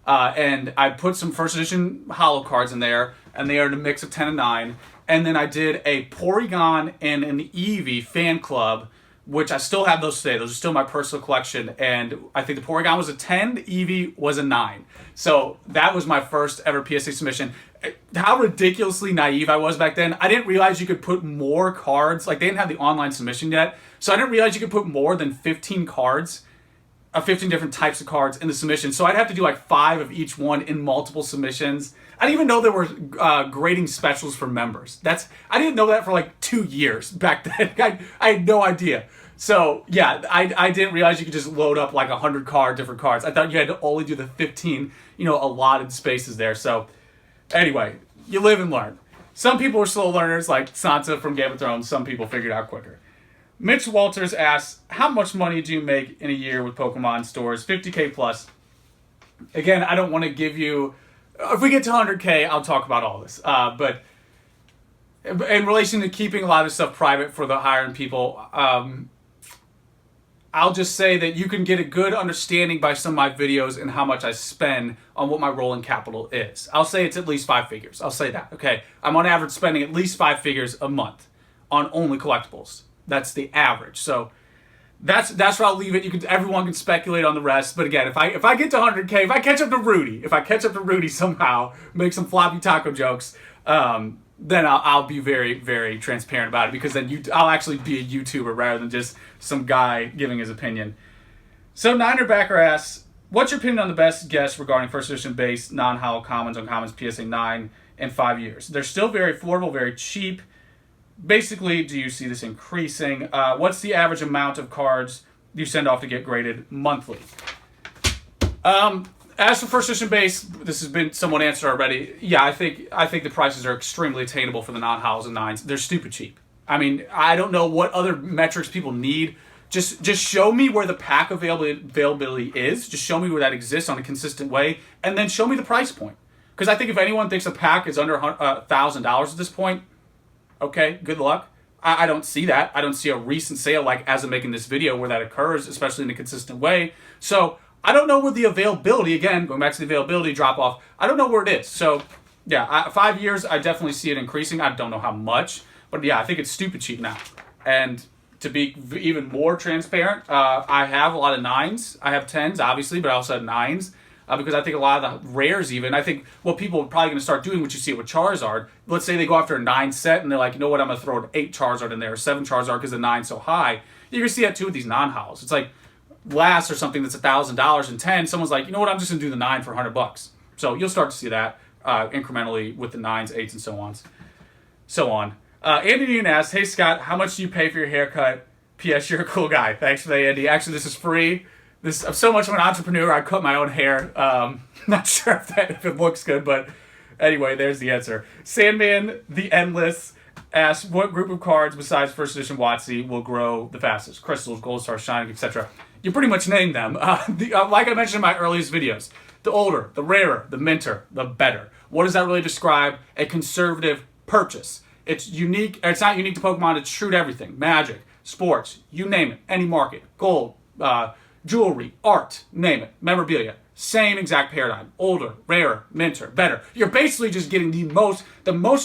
and I put some first edition holo cards in there, and they are in a mix of 10 and 9. And then I did a Porygon and an Eevee fan club, which I still have those today. Those are still my personal collection. And I think the Porygon was a 10, the Eevee was a 9. So that was my first ever PSA submission. How ridiculously naive I was back then. I didn't realize you could put more cards. Like, they didn't have the online submission yet. So I didn't realize you could put more than 15 cards, 15 different types of cards in the submission. So I'd have to do like 5 of each one in multiple submissions. I didn't even know there were grading specials for members. I didn't know that for like 2 years back then. I had no idea. So yeah, I didn't realize you could just load up like 100 different cards. I thought you had to only do the 15, allotted spaces there. So anyway, you live and learn. Some people are slow learners, like Sansa from Game of Thrones. Some people figured out quicker. Mitch Walters asks, how much money do you make in a year with Pokemon stores? 50K plus. Again, I don't want to give you... If we get to 100K, I'll talk about all this. But in relation to keeping a lot of stuff private for the higher-end people, I'll just say that you can get a good understanding by some of my videos and how much I spend on what my rolling capital is. I'll say it's at least 5 figures. I'll say that, okay? I'm on average spending at least 5 figures a month on only collectibles. That's the average. So that's where I'll leave it. Everyone can speculate on the rest. But again, if I get to 100K, if I catch up to Rudy somehow, make some floppy taco jokes, then I'll be very, very transparent about it, because then I'll actually be a YouTuber rather than just some guy giving his opinion. So Niner Backer asks, what's your opinion on the best guess regarding first edition base, non-holo commons, uncommons, PSA 9 in 5 years? They're still very affordable, very cheap. Basically, do you see this increasing? What's the average amount of cards you send off to get graded monthly? As for first edition base, this has been somewhat answered already. Yeah, I think the prices are extremely attainable for the non-holos and 9s. They're stupid cheap. I mean, I don't know what other metrics people need. Just show me where the pack availability is. Just show me where that exists on a consistent way, and then show me the price point. Because I think if anyone thinks a pack is under $1,000 at this point, okay, good luck. I don't see that. I don't see a recent sale like as I'm making this video where that occurs, especially in a consistent way. So I don't know where the availability, again, going back to the availability drop off, I don't know where it is. So yeah, 5 years, I definitely see it increasing. I don't know how much, but yeah, I think it's stupid cheap now. And to be even more transparent, I have a lot of 9s. I have 10s, obviously, but I also have 9s. because I think a lot of the rares even, I think what people are probably going to start doing, which you see it with Charizard, let's say they go after a 9 set and they're like, you know what, I'm going to throw an 8 Charizard in there, or 7 Charizard because the 9's so high. You're going to see that too with these non-hows. It's like last or something that's $1,000 and 10, someone's like, you know what, I'm just going to do the 9 for $100. So you'll start to see that incrementally with the 9s, 8s, and so on. Andy Newton asked, hey Scott, how much do you pay for your haircut? P.S. You're a cool guy. Thanks for that, Andy. Actually, this is free. I'm so much of an entrepreneur, I cut my own hair. Not sure if it looks good, but anyway, there's the answer. Sandman the Endless asks, what group of cards besides first edition WotC will grow the fastest? Crystals, Gold Star, Shining, etc. You pretty much named them. Like I mentioned in my earliest videos, the older, the rarer, the minter, the better. What does that really describe? A conservative purchase. It's unique. It's not unique to Pokemon. It's true to everything. Magic, sports, you name it. Any market. Gold, jewelry, art, name it. Memorabilia. Same exact paradigm. Older, rarer, minter, better. You're basically just getting the most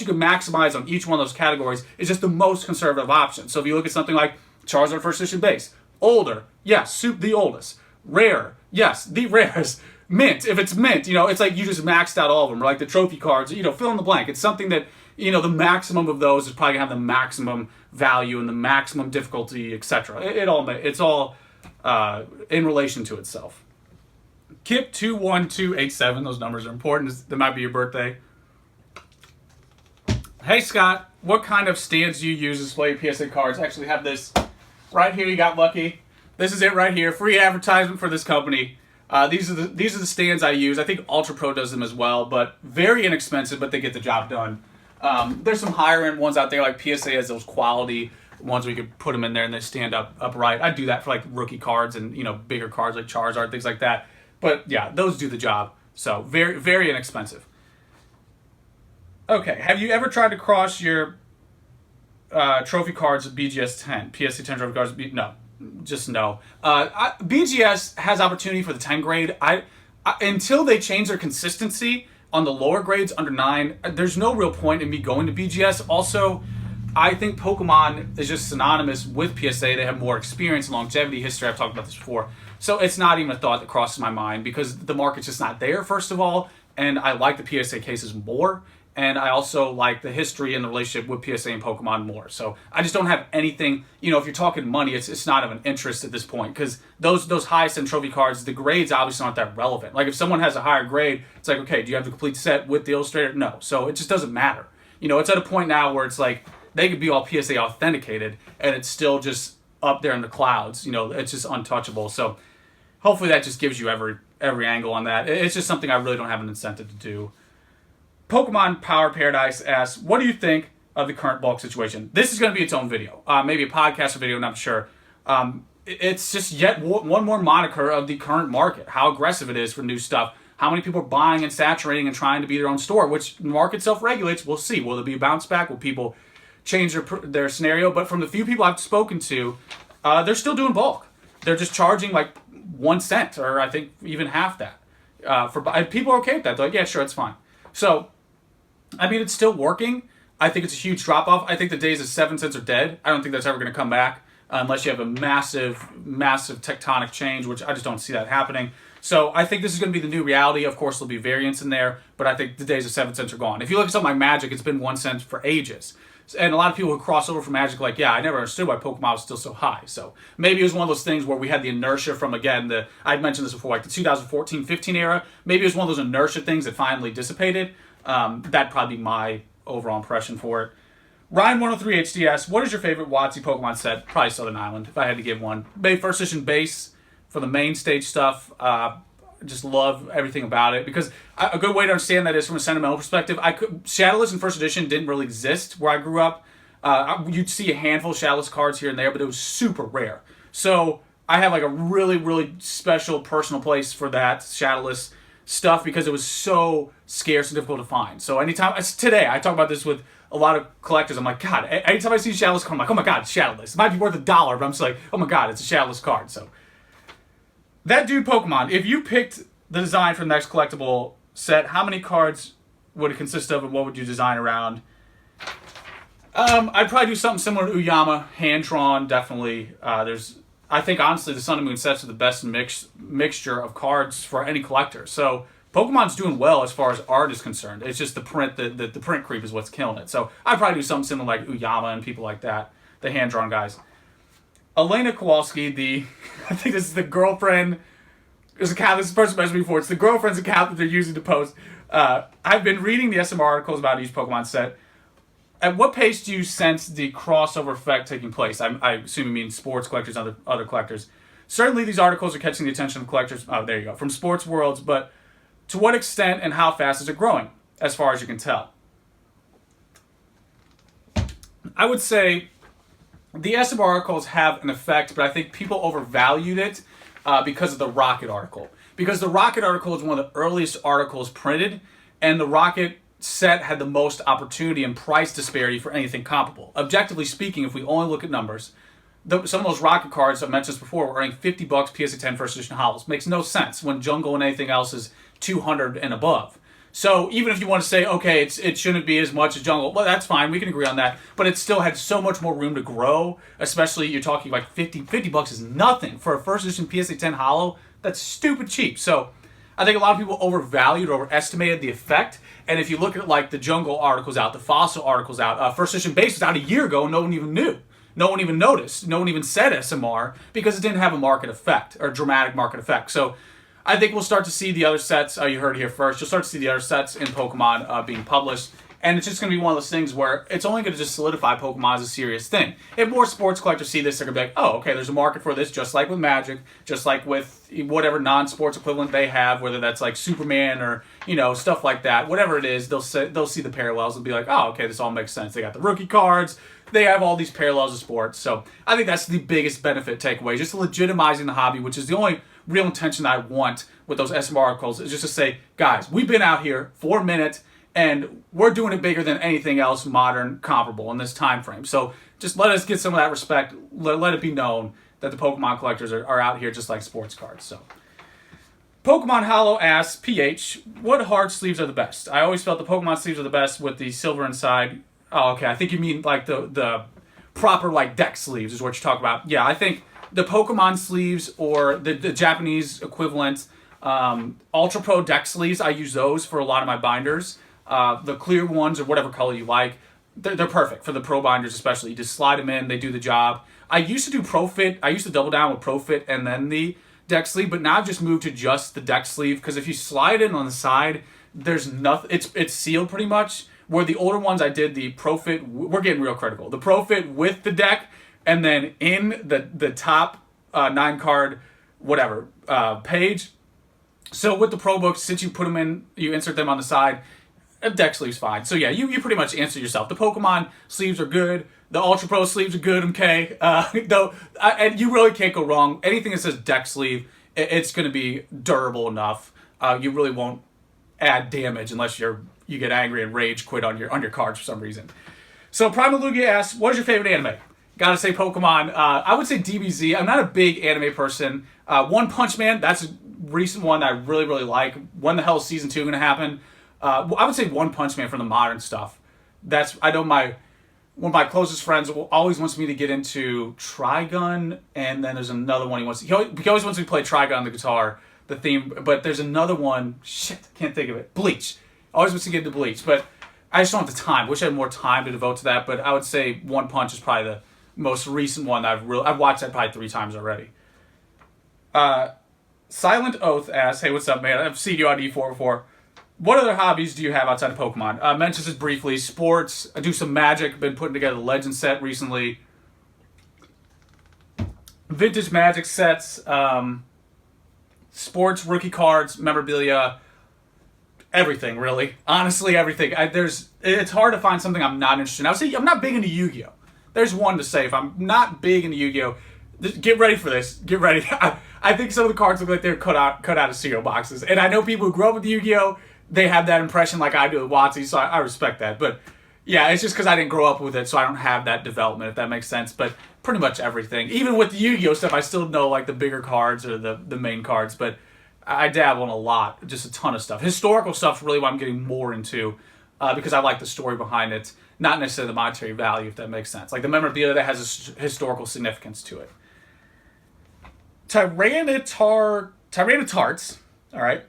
you can maximize on each one of those categories is just the most conservative option. So if you look at something like Charizard First Edition base, older, yes, the oldest. Rare, yes, the rarest. Mint, if it's mint, it's like you just maxed out all of them. Or like the trophy cards, fill in the blank. It's something that, the maximum of those is probably going to have the maximum value and the maximum difficulty, etc. It's all in relation to itself. Kip21287, those numbers are important. That might be your birthday. Hey Scott, what kind of stands do you use to display your PSA cards? I actually have this right here. You got lucky. This is it right here. Free advertisement for this company. These are the stands I use. I think Ultra Pro does them as well, but very inexpensive, but they get the job done. There's some higher end ones out there, like PSA has those quality ones where you could put them in there and they stand upright. I do that for like rookie cards and bigger cards like Charizard, things like that. But yeah, those do the job. So very, very inexpensive. Okay, have you ever tried to cross your trophy cards with BGS 10? PSA 10 trophy cards? No, just no. BGS has opportunity for the 10 grade. Until they change their consistency on the lower grades under 9, there's no real point in me going to BGS. Also, I think Pokemon is just synonymous with PSA. They have more experience and longevity history. I've talked about this before. So it's not even a thought that crosses my mind because the market's just not there, first of all. And I like the PSA cases more. And I also like the history and the relationship with PSA and Pokemon more. So I just don't have anything, if you're talking money, it's not of an interest at this point. Because those highest end trophy cards, the grades obviously aren't that relevant. Like if someone has a higher grade, it's like, okay, do you have the complete set with the illustrator? No. So it just doesn't matter. It's at a point now where it's like, they could be all PSA authenticated and it's still just up there in the clouds. It's just untouchable. So hopefully that just gives you every angle on that. It's just something I really don't have an incentive to do. Pokemon Power Paradise asks, what do you think of the current bulk situation? This is going to be its own video. Maybe a podcast or video, I'm not sure. It's just yet one more moniker of the current market. How aggressive it is for new stuff. How many people are buying and saturating and trying to be their own store, which the market self-regulates. We'll see. Will there be a bounce back? Will people change their scenario? But from the few people I've spoken to, they're still doing bulk. They're just charging like 1 cent or I think even half that. People are okay with that. They're like, yeah, sure, it's fine. So, it's still working. I think it's a huge drop-off. I think the days of 7 cents are dead. I don't think that's ever going to come back unless you have a massive, massive tectonic change, which I just don't see that happening. So I think this is going to be the new reality. Of course, there'll be variance in there, but I think the days of 7 cents are gone. If you look at something like Magic, it's been 1 cent for ages. And a lot of people who cross over from Magic like, yeah, I never understood why Pokemon was still so high. So maybe it was one of those things where we had the inertia from, again, I'd mentioned this before, like the 2014-15 era. Maybe it was one of those inertia things that finally dissipated. That'd probably be my overall impression for it. Ryan103 HDS, what is your favorite WotC Pokemon set? Probably Southern Island, if I had to give one. Maybe first edition base for the main stage stuff. Just love everything about it because a good way to understand that is from a sentimental perspective. Shadowless in first edition didn't really exist where I grew up. You'd see a handful of Shadowless cards here and there, but it was super rare. So I have like a really, really special personal place for that Shadowless stuff because it was so scarce and difficult to find. So today, I talk about this with a lot of collectors. I'm like, God, anytime I see a Shadowless card, I'm like, oh my God, it's Shadowless. It might be worth $1, but I'm just like, oh my God, it's a Shadowless card. So that dude Pokemon, if you picked the design for the next collectible set, how many cards would it consist of and what would you design around? I'd probably do something similar to Uyama, hand-drawn, definitely. I think honestly the Sun and Moon sets are the best mixture of cards for any collector. So Pokemon's doing well as far as art is concerned. It's just the print, the print creep is what's killing it. So I'd probably do something similar like Uyama and people like that, the hand-drawn guys. Elena Kowalski, I think this is the girlfriend. There's account. This person mentioned before. It's the girlfriend's account that they're using to post. I've been reading the SMR articles about each Pokemon set. At what pace do you sense the crossover effect taking place? I assume you mean sports collectors and other collectors. Certainly these articles are catching the attention of collectors, there you go, from sports worlds, but to what extent and how fast is it growing, as far as you can tell? I would say the SMR articles have an effect, but I think people overvalued it because of the Rocket article. Because the Rocket article is one of the earliest articles printed, and the Rocket set had the most opportunity and price disparity for anything comparable. Objectively speaking, if we only look at numbers, some of those Rocket cards I mentioned PSA were earning $50 PSA 10 first edition hollows. Makes no sense when Jungle and anything else is 200 and above. So even if you want to say, okay, it shouldn't be as much as Jungle, well, that's fine. We can agree on that. But it still had so much more room to grow, especially you're talking like 50 bucks is nothing for a first edition PSA 10 hollow. That's stupid cheap. So I think a lot of people overvalued or overestimated the effect. And if you look at like the Jungle articles out, the Fossil articles out, first edition base was out a year ago and no one even knew. No one even noticed. No one even said SMR because it didn't have a market effect or dramatic market effect. So I think we'll start to see the other sets. You heard it here first. You'll start to see the other sets in Pokemon being published. And it's just going to be one of those things where it's only going to just solidify Pokemon as a serious thing. If more sports collectors see this, they're going to be like, oh, okay, there's a market for this, just like with Magic, just like with whatever non-sports equivalent they have, whether that's like Superman or, stuff like that. Whatever it is, they'll see the parallels and be like, oh, okay, this all makes sense. They got the rookie cards. They have all these parallels of sports. So I think that's the biggest benefit takeaway, just legitimizing the hobby, which is the only real intention I want with those SMR articles, is just to say, guys, we've been out here for a minute, and we're doing it bigger than anything else modern comparable in this time frame. So just let us get some of that respect. Let it be known that the Pokemon collectors are out here just like sports cards. So Pokemon Hollow asks, PH, what hard sleeves are the best? I always felt the Pokemon sleeves are the best with the silver inside. Oh, okay. I think you mean like the proper like deck sleeves is what you're talking about. Yeah, I think the Pokemon sleeves or the Japanese equivalent Ultra Pro deck sleeves, I use those for a lot of my binders. The clear ones or whatever color you like, they're perfect for the pro binders especially. You just slide them in, they do the job. I used to do Profit. I used to double down with Profit and then the deck sleeve, but now I've just moved to just the deck sleeve because if you slide it on the side, there's nothing. It's sealed pretty much. Where the older ones I did the Profit, we're getting real critical. The Profit with the deck and then in the top 9 card whatever page. So with the Pro books, since you put them in, you insert them on the side. A deck sleeve's fine. So yeah, you pretty much answer yourself. The Pokemon sleeves are good. The Ultra Pro sleeves are good, okay? And you really can't go wrong. Anything that says deck sleeve, it's going to be durable enough. You really won't add damage unless you get angry and rage quit on your cards for some reason. So Primal Lugia asks, what is your favorite anime? Gotta say Pokemon. I would say DBZ. I'm not a big anime person. One Punch Man, that's a recent one that I really, really like. When the hell is season 2 going to happen? I would say One Punch Man from the modern stuff. I know one of my closest friends always wants me to get into Trigun, and then there's another one he always wants me to play Trigun on the guitar, the theme, but there's another one, I can't think of it, Bleach. Always wants to get into Bleach, but I just don't have the time. Wish I had more time to devote to that, but I would say One Punch is probably the most recent one that I've watched that probably 3 times already. Silent Oath asks, hey, what's up, man? I've seen you on E4 before. What other hobbies do you have outside of Pokemon? Mentions this briefly. Sports. I do some Magic. Been putting together a Legend set recently. Vintage Magic sets. Sports, rookie cards, memorabilia. Everything, really. Honestly, everything. It's hard to find something I'm not interested in. I would say I'm not big into Yu-Gi-Oh! There's one to say. If I'm not big into Yu-Gi-Oh!, get ready for this. Get ready. I think some of the cards look like they're cut out of cereal boxes. And I know people who grew up with Yu-Gi-Oh!, they have that impression like I do with WotC, so I respect that. But yeah, it's just because I didn't grow up with it, so I don't have that development, if that makes sense. But pretty much everything. Even with the Yu-Gi-Oh! Stuff, I still know like the bigger cards or the main cards. But I dabble in a lot, just a ton of stuff. Historical stuff's really what I'm getting more into because I like the story behind it, not necessarily the monetary value, if that makes sense. Like the memorabilia that has a historical significance to it. Tyrannotarts, all right.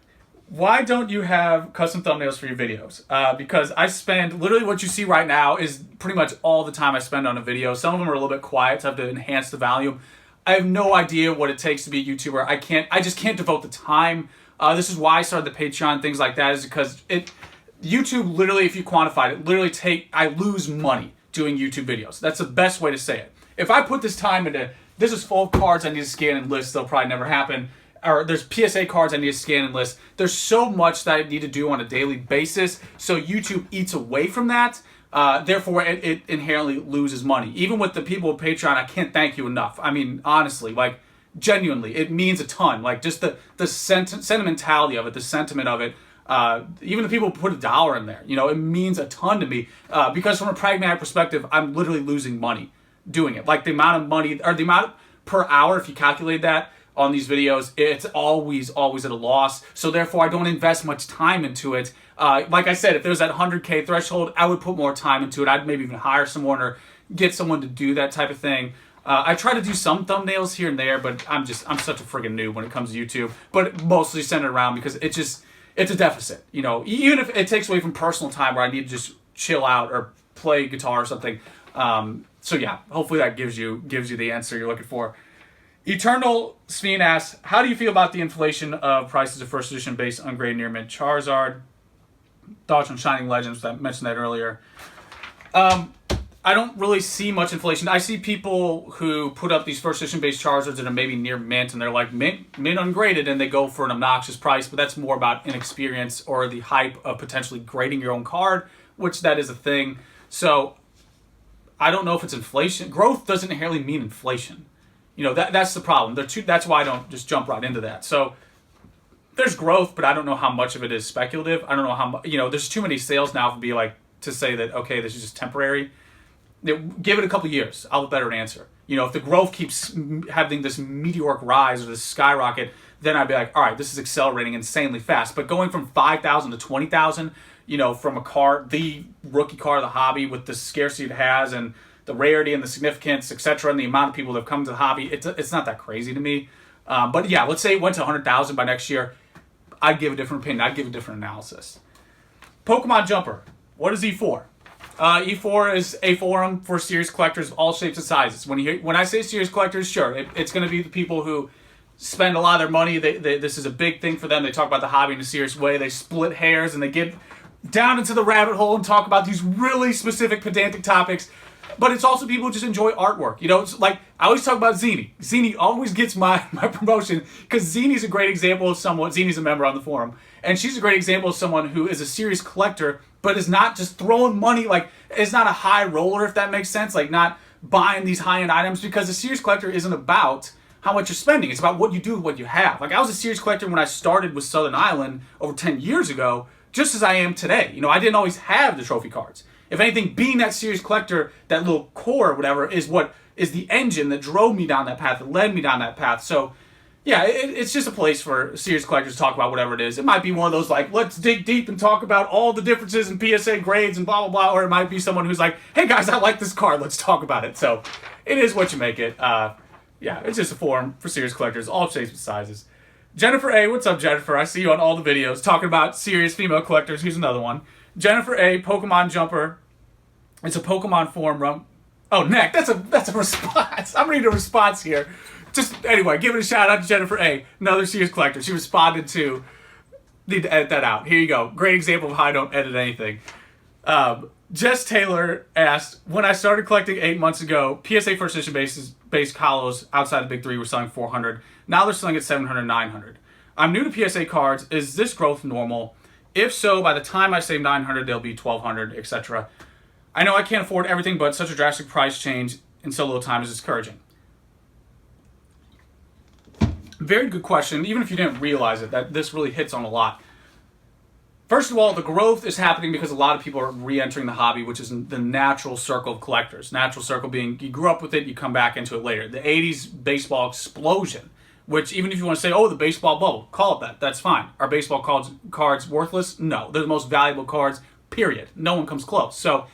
Why don't you have custom thumbnails for your videos? Because I spend, literally what you see right now is pretty much all the time I spend on a video. Some of them are a little bit quiet, so I have to enhance the volume. I have no idea what it takes to be a YouTuber. I just can't devote the time. This is why I started the Patreon, things like that, is because YouTube literally, if you quantify it, literally I lose money doing YouTube videos. That's the best way to say it. If I put this time into, this is full of cards I need to scan and list, they'll probably never happen. Or there's PSA cards I need to scan and list. There's so much that I need to do on a daily basis. So YouTube eats away from that. Therefore, it inherently loses money. Even with the people with Patreon, I can't thank you enough. I mean, honestly, like, genuinely, it means a ton. Like, just the sentimentality of it, the sentiment of it. Even the people who put $1 in there, you know, it means a ton to me. Because from a pragmatic perspective, I'm literally losing money doing it. Like, the amount of money, or the amount per hour, if you calculate that, on these videos, it's always at a loss. So therefore, I don't invest much time into it. Like I said, if there's that 100K threshold, I would put more time into it. I'd maybe even hire someone or get someone to do that type of thing. I try to do some thumbnails here and there, but I'm such a friggin' noob when it comes to YouTube. But mostly centered around because it's a deficit. You know, even if it takes away from personal time where I need to just chill out or play guitar or something. So yeah, hopefully that gives you the answer you're looking for. Eternal Sveen asks, how do you feel about the inflation of prices of first edition base ungraded near mint Charizard? Thoughts on Shining Legends, I mentioned that earlier. I don't really see much inflation. I see people who put up these first edition base Charizards that are maybe near mint and they're like mint ungraded and they go for an obnoxious price, but that's more about inexperience or the hype of potentially grading your own card, which that is a thing. So I don't know if it's inflation. Growth doesn't inherently mean inflation. You know, that's the problem. That's why I don't just jump right into that. So there's growth, but I don't know how much of it is speculative. I don't know how much, you know, there's too many sales now to say that, okay, this is just temporary. Give it a couple years. I'll have a better answer. You know, if the growth keeps having this meteoric rise or this skyrocket, then I'd be like, all right, this is accelerating insanely fast. But going from 5,000 to 20,000, you know, from a card, the rookie card of the hobby with the scarcity it has and the rarity and the significance, etc., and the amount of people that have come to the hobby, it's not that crazy to me. But yeah, let's say it went to 100,000 by next year. I'd give a different opinion. I'd give a different analysis. Pokemon Jumper. What is E4? E4 is a forum for serious collectors of all shapes and sizes. When I say serious collectors, sure, it's going to be the people who spend a lot of their money. This is a big thing for them. They talk about the hobby in a serious way. They split hairs and they get down into the rabbit hole and talk about these really specific pedantic topics. But it's also people who just enjoy artwork. You know, it's like, I always talk about Zini. Zini always gets my promotion because Zini's a great example of someone, Zini's a member on the forum, and she's a great example of someone who is a serious collector, but is not just throwing money, like, is not a high roller, if that makes sense, like not buying these high-end items, because a serious collector isn't about how much you're spending. It's about what you do with what you have. Like, I was a serious collector when I started with Southern Island over 10 years ago, just as I am today. You know, I didn't always have the trophy cards. If anything, being that serious collector, that little core or whatever, is what is the engine that drove me down that path, that led me down that path. So, yeah, it's just a place for serious collectors to talk about whatever it is. It might be one of those, like, let's dig deep and talk about all the differences in PSA grades and blah, blah, blah. Or it might be someone who's like, hey, guys, I like this card. Let's talk about it. So, it is what you make it. Yeah, it's just a forum for serious collectors, all shapes and sizes. Jennifer A., what's up, Jennifer? I see you on all the videos talking about serious female collectors. Here's another one. Jennifer A., Pokemon Jumper. It's a Pokemon forum. Oh, Nick, that's a response. I'm reading a response here. Just, anyway, give it a shout out to Jennifer A., another serious collector. She responded to, need to edit that out. Here you go. Great example of how I don't edit anything. Jess Taylor asked, when I started collecting 8 months ago, PSA first edition base colos outside the big three were selling 400. Now they're selling at 700, 900. I'm new to PSA cards. Is this growth normal? If so, by the time I save 900, they'll be 1,200, etc. I know I can't afford everything, but such a drastic price change in so little time is discouraging. Very good question, even if you didn't realize it, that this really hits on a lot. First of all, the growth is happening because a lot of people are re-entering the hobby, which is the natural circle of collectors. Natural circle being, you grew up with it, you come back into it later. The 80s baseball explosion, which even if you want to say, oh, the baseball bubble, call it that, that's fine. Are baseball cards worthless? No, they're the most valuable cards, period. No one comes close. So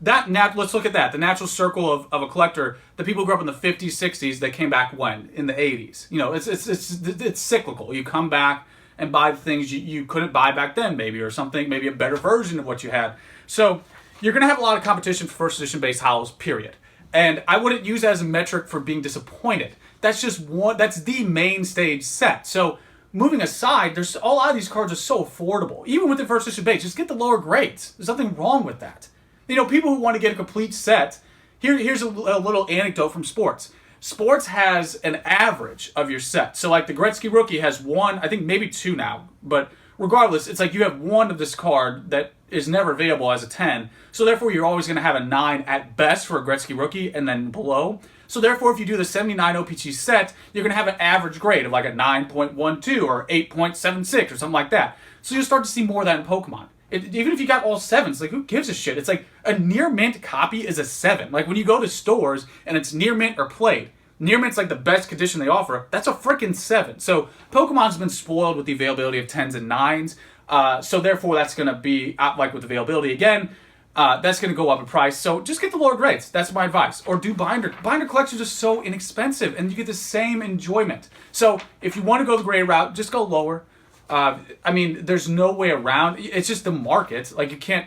let's look at that. The natural circle of a collector, the people who grew up in the 50s, 60s, they came back when? In the 80s. You know, it's cyclical. You come back and buy the things you couldn't buy back then, maybe, or something, maybe a better version of what you had. So you're going to have a lot of competition for first edition base howls, period. And I wouldn't use that as a metric for being disappointed. That's just one, that's the main stage set. So moving aside, there's a lot of these cards are so affordable. Even with the first edition base, just get the lower grades. There's nothing wrong with that. You know, people who want to get a complete set, here's a little anecdote from sports. Sports has an average of your set. So like the Gretzky rookie has one, I think maybe two now, but regardless, it's like you have one of this card that is never available as a 10. So therefore, you're always going to have a 9 at best for a Gretzky rookie and then below. So therefore, if you do the 79 OPG set, you're going to have an average grade of like a 9.12 or 8.76 or something like that. So you'll start to see more of that in Pokemon. Even if you got all 7s, like who gives a shit? It's like a near mint copy is a 7. Like when you go to stores and it's near mint or played, near mint's like the best condition they offer. That's a freaking 7. So Pokemon's been spoiled with the availability of 10s and 9s. So therefore, that's going to be like with availability again. That's going to go up in price. So just get the lower grades. That's my advice. Or do binder. Binder collections are so inexpensive, and you get the same enjoyment. So if you want to go the grade route, just go lower. I mean, there's no way around. It's just the market. Like you can't.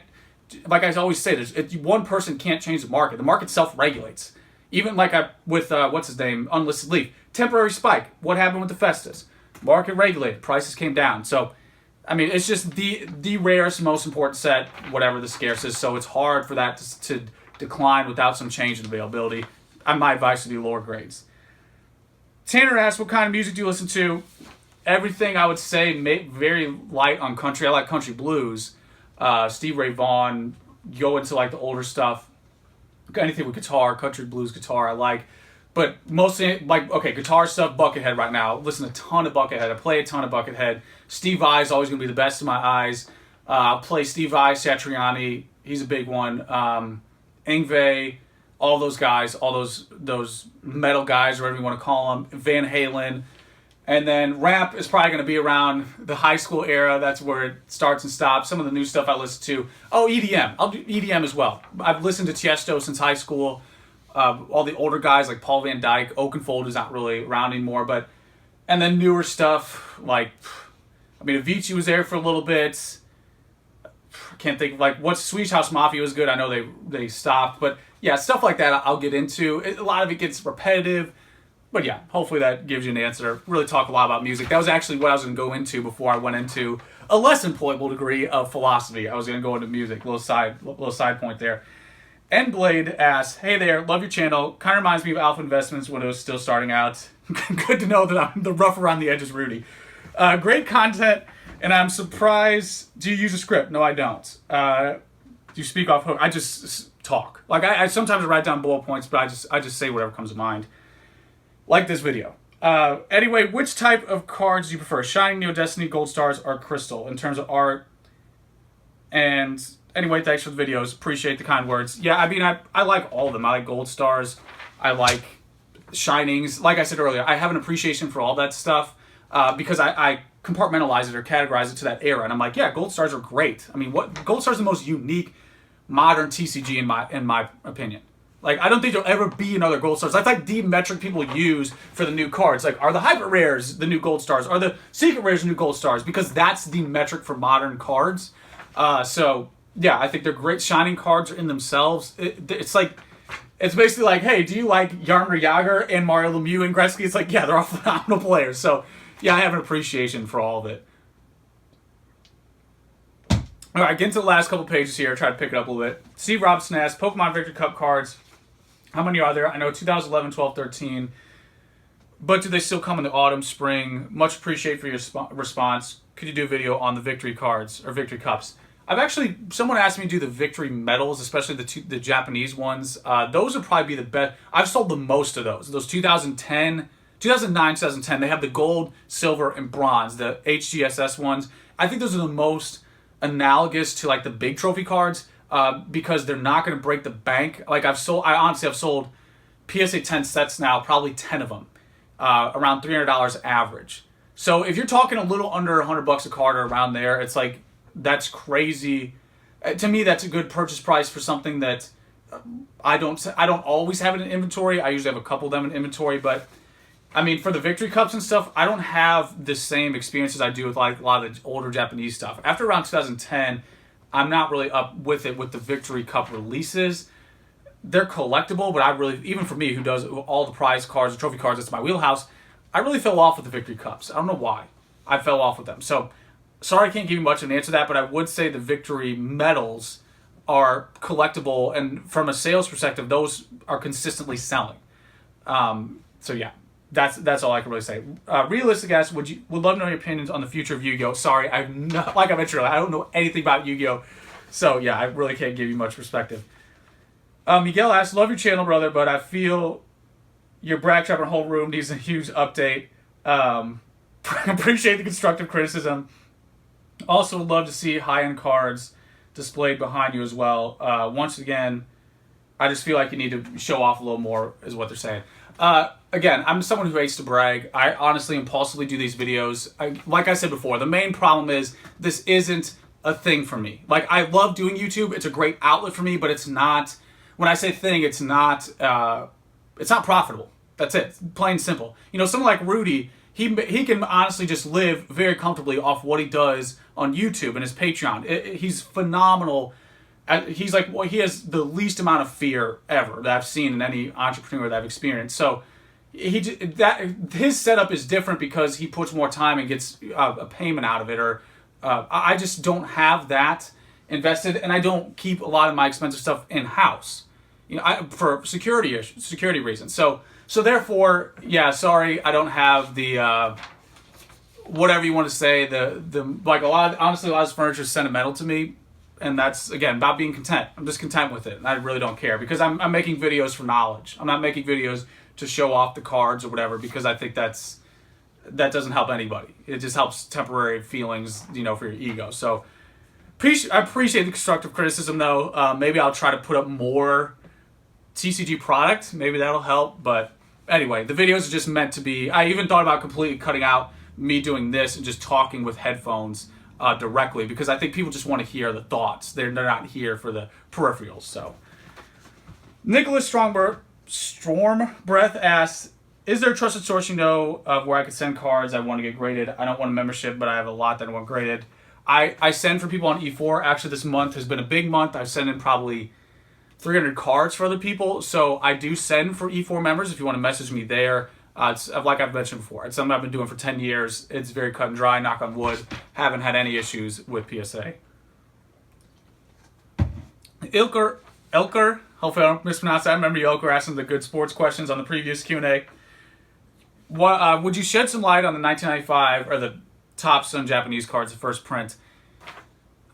Like I always say, one person can't change the market. The market self-regulates. Even like with what's his name, Unlisted Leaf, temporary spike. What happened with the Festus? Market regulated. Prices came down. So. I mean, it's just the rarest, most important set, whatever the scarce is, so it's hard for that to decline without some change in availability. My advice would be lower grades. Tanner asks, what kind of music do you listen to? Everything, I would say, very light on country. I like country blues. Steve Ray Vaughan, go into like the older stuff. Anything with guitar, country blues guitar, I like. But mostly, like, okay, guitar stuff, Buckethead right now. Listen to a ton of Buckethead. I play a ton of Buckethead. Steve Vai is always going to be the best in my eyes. I'll play Steve Vai, Satriani. He's a big one. Yngwie, all those guys, all those metal guys, or whatever you want to call them. Van Halen. And then rap is probably going to be around the high school era. That's where it starts and stops. Some of the new stuff I listen to. Oh, EDM. I'll do EDM as well. I've listened to Tiesto since high school. All the older guys like Paul Van Dyke, Oakenfold is not really around anymore, and then newer stuff like, I mean, Avicii was there for a little bit. Can't think of like what Swedish House Mafia was good. I know they stopped, but yeah, stuff like that I'll get into. A lot of it gets repetitive, but yeah, hopefully that gives you an answer. Really talk a lot about music. That was actually what I was going to go into before I went into a less employable degree of philosophy. I was going to go into music. Little side point there. Endblade asks, hey there, love your channel. Kind of reminds me of Alpha Investments when it was still starting out. Good to know that I'm the rough around the edges Rudy. Great content, and I'm surprised. Do you use a script? No, I don't. Do you speak off hook? I just talk. Like I sometimes write down bullet points, but I just say whatever comes to mind. Like this video. Anyway, which type of cards do you prefer? Shining, Neo Destiny, Gold Stars, or Crystal in terms of art? And anyway, thanks for the videos. Appreciate the kind words. Yeah, I mean, I like all of them. I like Gold Stars. I like Shinings. Like I said earlier, I have an appreciation for all that stuff because I compartmentalize it or categorize it to that era. And I'm like, yeah, Gold Stars are great. I mean, Gold Stars is the most unique modern TCG in my opinion. Like, I don't think there'll ever be another Gold Stars. That's like the metric people use for the new cards. Like, are the Hyper Rares the new Gold Stars? Are the Secret Rares the new Gold Stars? Because that's the metric for modern cards. So... yeah, I think they're great. Shining cards in themselves. It's basically like, hey, do you like Yarmir Jagr and Mario Lemieux and Gretzky? It's like, yeah, they're all phenomenal players. So, yeah, I have an appreciation for all of it. All right, getting to the last couple pages here. Try to pick it up a little bit. Steve Robson asks, Pokemon Victory Cup cards. How many are there? I know 2011, 12, 13. But do they still come in the autumn, spring? Much appreciate for your response. Could you do a video on the Victory cards or Victory Cups? Someone asked me to do the Victory medals, especially the Japanese ones. Those would probably be the best. I've sold the most of those. Those 2009, 2010, they have the gold, silver, and bronze, the HGSS ones. I think those are the most analogous to like the big trophy cards because they're not going to break the bank. Like I honestly have sold PSA 10 sets now, probably 10 of them, around $300 average. So if you're talking a little under $100 a card or around there, it's like, that's crazy. To me, that's a good purchase price for something that I don't always have it in inventory. I usually have a couple of them in inventory, but I mean, for the victory cups and stuff, I don't have the same experience as I do with like a lot of the older Japanese stuff. After around 2010, I'm not really up with it with the victory cup releases. They're collectible, but I really, even for me who does all the prize cards, the trophy cards, it's my wheelhouse, I really fell off with the victory cups. I don't know why. I fell off with them. So, sorry I can't give you much of an answer to that, but I would say the victory medals are collectible, and from a sales perspective, those are consistently selling. So yeah, that's all I can really say. Realistic guys, would love to know your opinions on the future of Yu-Gi-Oh. Sorry, like I mentioned earlier, I don't know anything about Yu-Gi-Oh. So yeah, I really can't give you much perspective. Miguel asks, love your channel, brother, but I feel your brag trap and whole room needs a huge update. Appreciate the constructive criticism. Also would love to see high-end cards displayed behind you as well. Once again, I just feel like you need to show off a little more, is what they're saying. Again, I'm someone who hates to brag. I honestly impulsively do these videos. Like I said before, the main problem is this isn't a thing for me. Like, I love doing YouTube. It's a great outlet for me, but it's not, when I say thing, it's not profitable. That's it. Plain and simple. You know, someone like Rudy, he can honestly just live very comfortably off what he does on YouTube and his Patreon. He's phenomenal. He's like, well, he has the least amount of fear ever that I've seen in any entrepreneur that I've experienced. So his setup is different because he puts more time and gets a payment out of it. Or I just don't have that invested, and I don't keep a lot of my expensive stuff in house. You know, for security reasons. So therefore, yeah, sorry, I don't have the whatever you want to say. The like honestly, a lot of this furniture is sentimental to me, and that's again about being content. I'm just content with it, and I really don't care because I'm making videos for knowledge. I'm not making videos to show off the cards or whatever because I think that doesn't help anybody. It just helps temporary feelings, you know, for your ego. So I appreciate the constructive criticism though. Maybe I'll try to put up more TCG product. Maybe that'll help, but. Anyway, the videos are just meant to be... I even thought about completely cutting out me doing this and just talking with headphones directly because I think people just want to hear the thoughts. They're not here for the peripherals. So, Nicholas Storm Breath asks, is there a trusted source you know of where I could send cards I want to get graded? I don't want a membership, but I have a lot that I want graded. I send for people on E4. Actually, this month has been a big month. I've sent in probably 300 cards for other people, so I do send for E4 members if you want to message me there. It's like I've mentioned before. It's something I've been doing for 10 years. It's very cut and dry, knock on wood. Haven't had any issues with PSA. Ilker, hopefully I don't mispronounce that. I remember Ilker asking the good sports questions on the previous Q&A. Would you shed some light on the 1995 or the top Sun Japanese cards, the first print?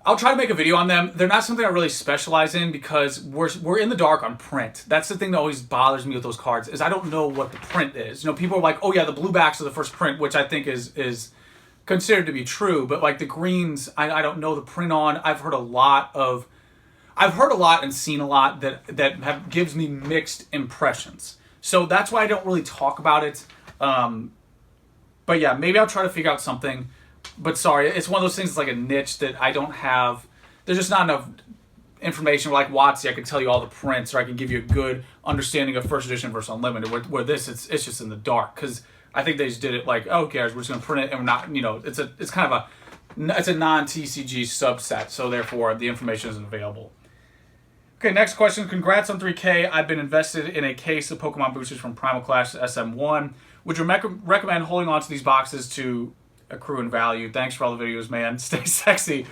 I'll try to make a video on them. They're not something I really specialize in because we're in the dark on print. That's the thing that always bothers me with those cards is I don't know what the print is. You know, people are like, oh yeah, the blue backs are the first print, which I think is considered to be true. But like the greens, I don't know the print on. I've heard a lot and seen a lot that gives me mixed impressions. So that's why I don't really talk about it. But yeah, maybe I'll try to figure out something. But sorry, it's one of those things that's like a niche that I don't have. There's just not enough information. Like WotC, I can tell you all the prints, or I can give you a good understanding of first edition versus unlimited. Where this, it's just in the dark because I think they just did it like, oh, okay, we're just gonna print it, and we're not, you know, it's a non-TCG subset, so therefore the information isn't available. Okay, next question. Congrats on 3K. I've been invested in a case of Pokemon boosters from Primal Clash to SM1. Would you recommend holding on to these boxes to accrue in value? Thanks for all the videos, man. Stay sexy.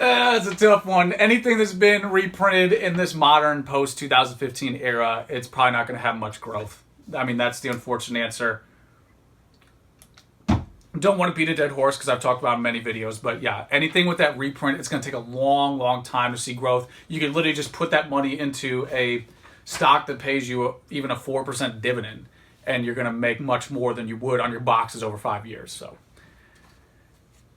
It's a tough one. Anything that's been reprinted in this modern post-2015 era, it's probably not going to have much growth. I mean, that's the unfortunate answer. Don't want to beat a dead horse because I've talked about it in many videos, but yeah, anything with that reprint, it's going to take a long, long time to see growth. You can literally just put that money into a stock that pays you even a 4% dividend, and you're going to make much more than you would on your boxes over 5 years. So,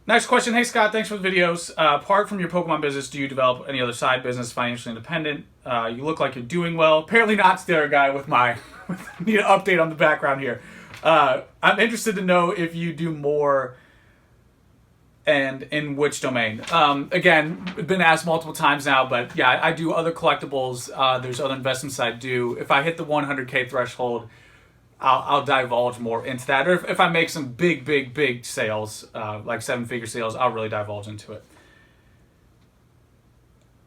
next question. Hey, Scott, thanks for the videos. Apart from your Pokemon business, do you develop any other side business, financially independent? You look like you're doing well. Apparently not, the other guy with my... need an update on the background here. I'm interested to know if you do more and in which domain? Again, been asked multiple times now, but yeah, I do other collectibles. There's other investments I do. If I hit the 100K threshold, I'll divulge more into that. Or if I make some big sales, like 7-figure sales, I'll really divulge into it.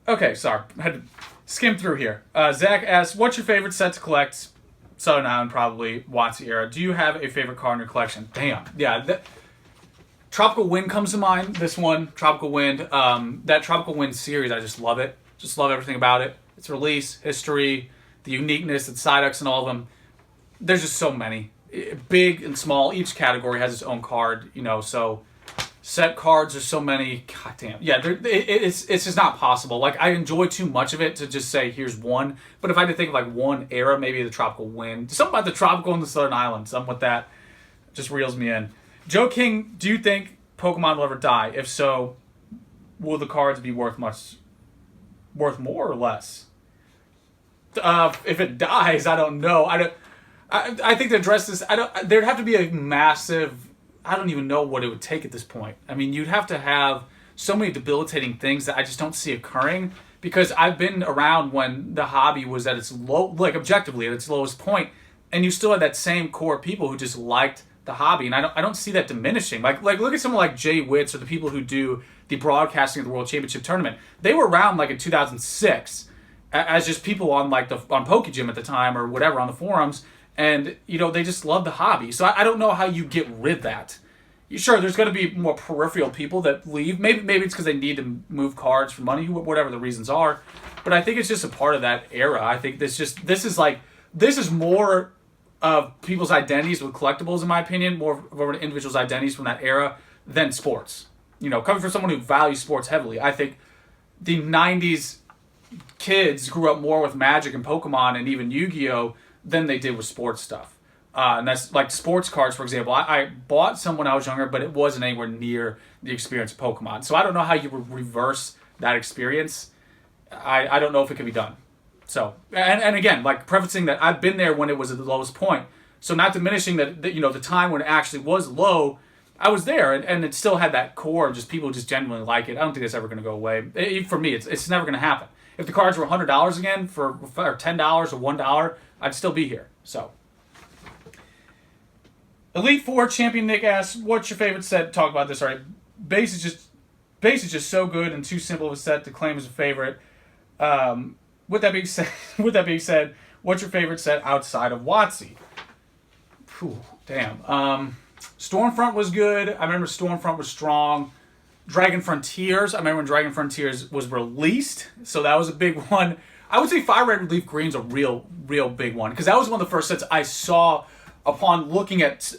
Okay, sorry. I had to skim through here. Zach asks, what's your favorite set to collect? Southern Island, probably. WotC era. Do you have a favorite card in your collection? Damn. Yeah. Tropical Wind comes to mind. This one, Tropical Wind. That Tropical Wind series, I just love it. Just love everything about it. Its release, history, the uniqueness, its side decks and all of them. There's just so many. Big and small. Each category has its own card, so set cards, there's so many. God damn. Yeah, it's just not possible. Like, I enjoy too much of it to just say, here's one. But if I had to think of, like, one era, maybe the Tropical Wind. Something about the Tropical and the Southern Island. Something with that just reels me in. Joe King, do you think Pokemon will ever die? If so, will the cards be worth more or less? If it dies, I don't know. I think to address this, there'd have to be a massive, I don't even know what it would take at this point. I mean, you'd have to have so many debilitating things that I just don't see occurring, because I've been around when the hobby was at its low, like objectively at its lowest point, and you still had that same core of people who just liked the hobby, and I don't see that diminishing. Like look at someone like Jay Witts or the people who do the broadcasting of the World Championship Tournament. They were around like in 2006 as just people on like on PokeGym at the time or whatever on the forums. And, they just love the hobby. So I don't know how you get rid of that. Sure, there's going to be more peripheral people that leave. Maybe it's because they need to move cards for money, whatever the reasons are. But I think it's just a part of that era. I think this is more of people's identities with collectibles, in my opinion, more of an individual's identities from that era than sports. Coming from someone who values sports heavily, I think the 90s kids grew up more with Magic and Pokemon and even Yu-Gi-Oh! Than they did with sports stuff. And that's like sports cards, for example. I bought some when I was younger, but it wasn't anywhere near the experience of Pokemon. So I don't know how you would reverse that experience. I don't know if it can be done. So, and again, like prefacing that I've been there when it was at the lowest point. So not diminishing that the time when it actually was low, I was there, and it still had that core of just people who just genuinely like it. I don't think that's ever going to go away. For me, it's never going to happen. If the cards were $100 again or $10 or $1, I'd still be here. So, Elite Four Champion Nick asks, "What's your favorite set?" Talk about this already. Base is just so good and too simple of a set to claim as a favorite. With that being said, what's your favorite set outside of WotC? Whew, damn. Stormfront was good. I remember Stormfront was strong. Dragon Frontiers. I remember when Dragon Frontiers was released, so that was a big one. I would say Fire Red Leaf Green's a real big one, because that was one of the first sets I saw upon looking at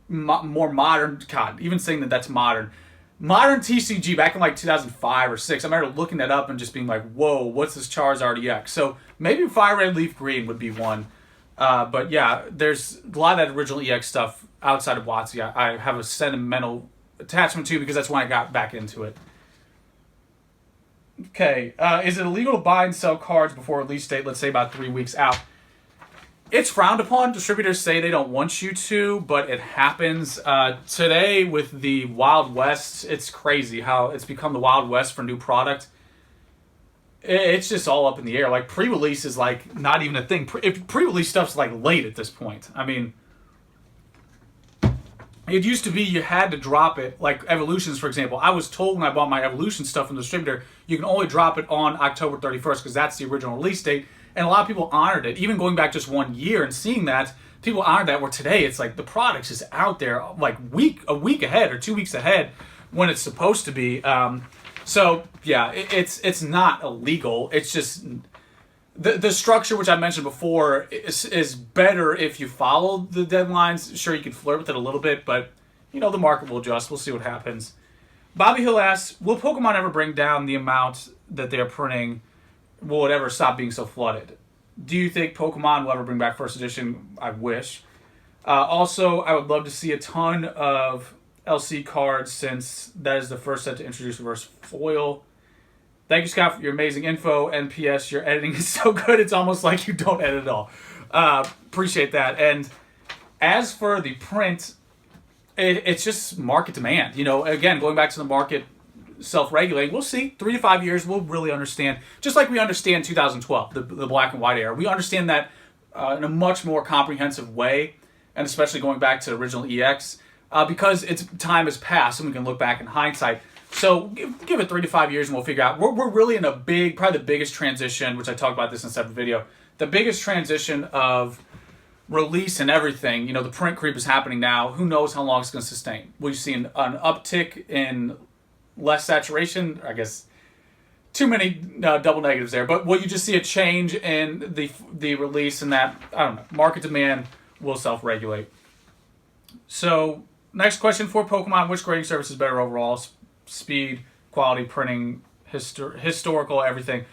more modern. God, even saying that's modern TCG back in like 2005 or 6. I remember looking that up and just being like, "Whoa, what's this Charizard EX?" So maybe Fire Red Leaf Green would be one. But yeah, there's a lot of that original EX stuff outside of WotC. I have a sentimental attachment to, because that's when I got back into it. Okay, is it illegal to buy and sell cards before release date, let's say about 3 weeks out? It's frowned upon. Distributors say they don't want you to, but it happens. Today with the Wild West, it's crazy how it's become the Wild West for new product. It's just all up in the air. Like, pre-release is like not even a thing. Pre-release stuff's like late at this point. I mean, it used to be you had to drop it, like Evolutions, for example. I was told when I bought my Evolution stuff from the distributor, you can only drop it on October 31st because that's the original release date. And a lot of people honored it. Even going back just 1 year and seeing that, people honored that, where today it's like the product's just out there like a week ahead or 2 weeks ahead when it's supposed to be. So, yeah, it's not illegal. It's just the structure, which I mentioned before, is better if you follow the deadlines. Sure, you can flirt with it a little bit, but, the market will adjust. We'll see what happens. Bobby Hill asks, will Pokemon ever bring down the amount that they're printing? Will it ever stop being so flooded? Do you think Pokemon will ever bring back first edition? I wish. Also, I would love to see a ton of LC cards, since that is the first set to introduce reverse foil. Thank you, Scott, for your amazing info. And P.S. Your editing is so good, it's almost like you don't edit at all. Appreciate that. And as for the print, it's just market demand. You know, again, going back to the market self-regulating, we'll see 3 to 5 years. We'll really understand, just like we understand 2012, the black and white era. We understand that in a much more comprehensive way, and especially going back to original EX, because time has passed and we can look back in hindsight. So give it 3 to 5 years and we'll figure out. We're really in a probably the biggest transition, which I talked about this in a separate video, the biggest transition of release and everything. You know, the print creep is happening now. Who knows how long it's going to sustain? We've seen an uptick in less saturation. I guess too many double negatives there. But will you just see a change in the release, and that, I don't know, market demand will self-regulate. So next question for Pokemon: which grading service is better overall? Speed, quality, printing, historical, everything.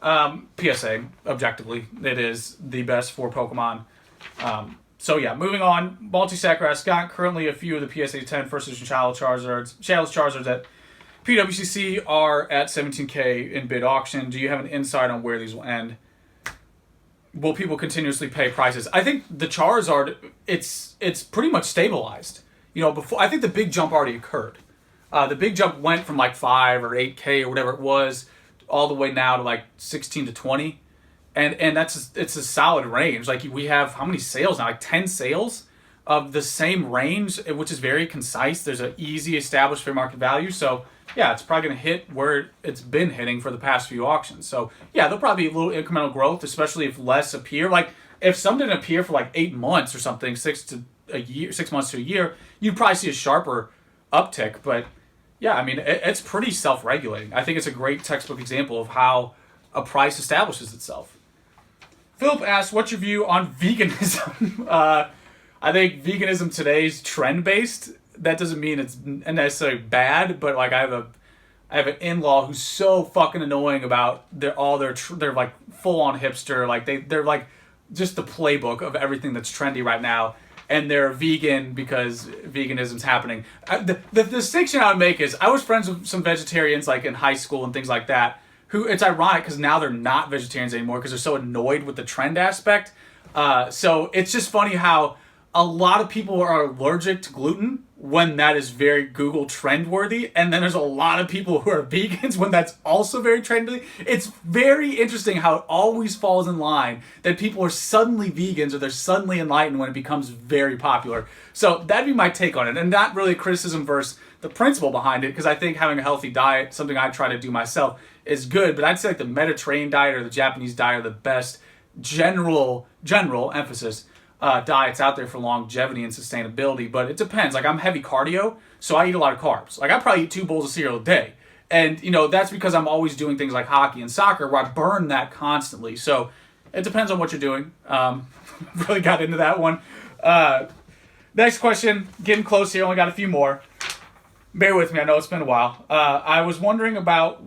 PSA, objectively, it is the best for Pokemon. So yeah, moving on. Multi-Sacker Scott, currently a few of the PSA 10 first edition shadowless Charizards at PWCC are at 17K in bid auction. Do you have an insight on where these will end? Will people continuously pay prices? I think the Charizard, it's pretty much stabilized. You know, before, I think the big jump already occurred. The big jump went from like 5 or 8K or whatever it was, all the way now to like 16 to 20. And it's a solid range. Like, we have how many sales now? Like 10 sales of the same range, which is very concise. There's an easy established fair market value. So yeah, it's probably going to hit where it's been hitting for the past few auctions. So yeah, there'll probably be a little incremental growth, especially if less appear. Like, if some didn't appear for like 8 months or something, 6 months to a year, you'd probably see a sharper uptick. But yeah, I mean, it's pretty self-regulating. I think it's a great textbook example of how a price establishes itself. Philip asks, what's your view on veganism? I think veganism today is trend-based. That doesn't mean it's necessarily bad, but like I have an in-law who's so fucking annoying about they're like full-on hipster. Like they're like just the playbook of everything that's trendy right now. And they're vegan because veganism's happening. The distinction I would make is, I was friends with some vegetarians like in high school and things like that, who, it's ironic because now they're not vegetarians anymore because they're so annoyed with the trend aspect. So it's just funny how a lot of people are allergic to gluten when that is very Google trend-worthy, and then there's a lot of people who are vegans when that's also very trendy. It's very interesting how it always falls in line that people are suddenly vegans or they're suddenly enlightened when it becomes very popular. So that'd be my take on it, and not really a criticism versus the principle behind it, because I think having a healthy diet, something I try to do myself, is good, but I'd say like the Mediterranean diet or the Japanese diet are the best general emphasis diets out there for longevity and sustainability. But it depends. Like, I'm heavy cardio, so I eat a lot of carbs. Like, I probably eat 2 bowls of cereal a day. And, you know, that's because I'm always doing things like hockey and soccer where I burn that constantly. So it depends on what you're doing. Really got into that one. Next question. Getting close here. Only got a few more. Bear with me. I know it's been a while. I was wondering about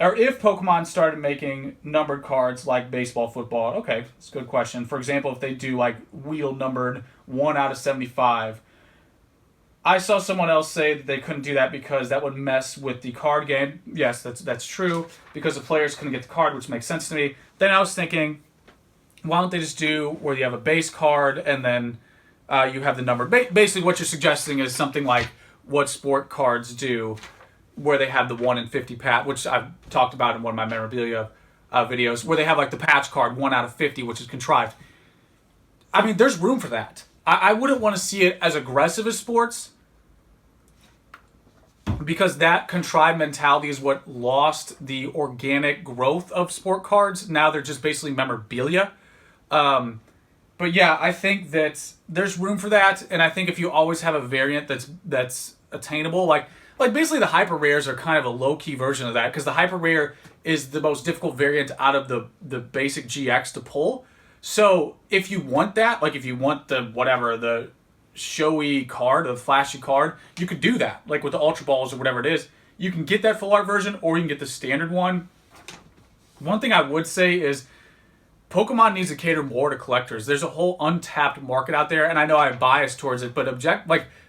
if Pokemon started making numbered cards like baseball, football. Okay, that's a good question. For example, if they do like wheel numbered 1 out of 75. I saw someone else say that they couldn't do that because that would mess with the card game. Yes, that's true, because the players couldn't get the card, which makes sense to me. Then I was thinking, why don't they just do where you have a base card and then you have the number. Basically, what you're suggesting is something like what sport cards do, where they have the 1 in 50 patch, which I've talked about in one of my memorabilia videos, where they have like the patch card 1 out of 50, which is contrived. I mean, there's room for that. I wouldn't want to see it as aggressive as sports, because that contrived mentality is what lost the organic growth of sport cards. Now they're just basically memorabilia. But yeah, I think that there's room for that, and I think if you always have a variant that's attainable, like basically the hyper rares are kind of a low-key version of that, because the hyper rare is the most difficult variant out of the basic GX to pull. So if you want that, like if you want the showy card, the flashy card, you could do that. Like with the Ultra Balls or whatever it is, you can get that full art version, or you can get the standard one. One thing I would say is Pokemon needs to cater more to collectors. There's a whole untapped market out there, and I know I have bias towards it, but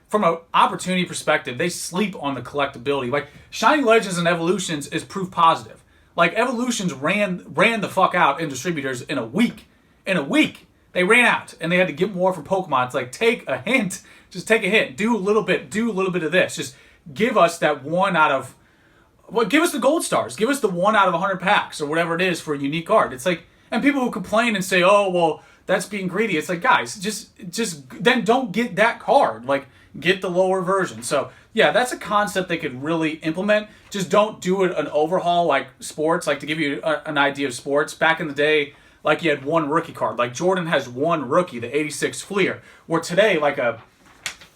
from an opportunity perspective, they sleep on the collectability. Like, Shiny Legends and Evolutions is proof positive. Like, Evolutions ran the fuck out in distributors in a week. They ran out, and they had to get more from Pokemon. It's like, take a hint. Just take a hint. Do a little bit of this. Just give us that one out of... Well, give us the gold stars. Give us the 1 out of 100 packs or whatever it is for a unique card. It's like... And people who complain and say, oh, well, that's being greedy. It's like, guys, just then don't get that card. Like, get the lower version. So, yeah, that's a concept they could really implement. Just don't do an overhaul like sports. Like, to give you an idea of sports, back in the day, like, you had one rookie card. Like, Jordan has one rookie, the 86 Fleer. Where today, like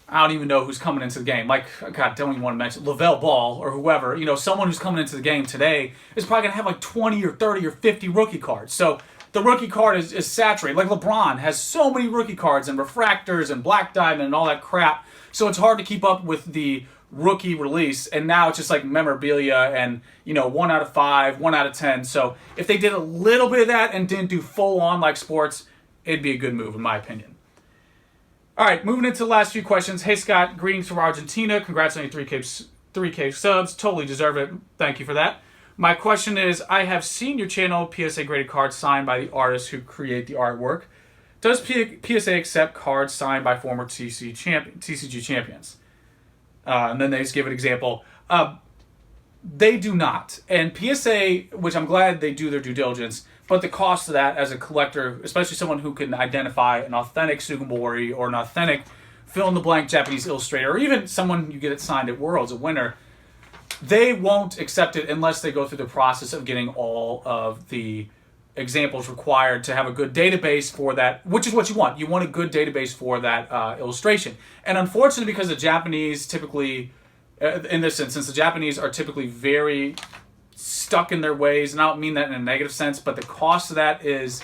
I don't even know who's coming into the game. Like, God, don't even want to mention Lavelle Ball or whoever. You know, someone who's coming into the game today is probably going to have like 20 or 30 or 50 rookie cards. So the rookie card is saturated. Like LeBron has so many rookie cards and refractors and black diamond and all that crap. So it's hard to keep up with the rookie release. And now it's just like memorabilia and, you know, 1 out of 5, 1 out of 10. So if they did a little bit of that and didn't do full on like sports, it'd be a good move in my opinion. All right, moving into the last few questions. Hey, Scott, greetings from Argentina. Congrats on your 3K subs. Totally deserve it. Thank you for that. My question is, I have seen your channel PSA graded cards signed by the artists who create the artwork. Does PSA accept cards signed by former TCG champions? And then they just give an example. They do not. And PSA, which I'm glad they do their due diligence, but the cost of that as a collector, especially someone who can identify an authentic Sugimori or an authentic fill-in-the-blank Japanese illustrator, or even someone you get it signed at Worlds, a winner, they won't accept it unless they go through the process of getting all of the examples required to have a good database for that, which is what you want. You want a good database for that illustration. And unfortunately, because the Japanese typically, in this instance, the Japanese are typically very stuck in their ways, and I don't mean that in a negative sense, but the cost of that is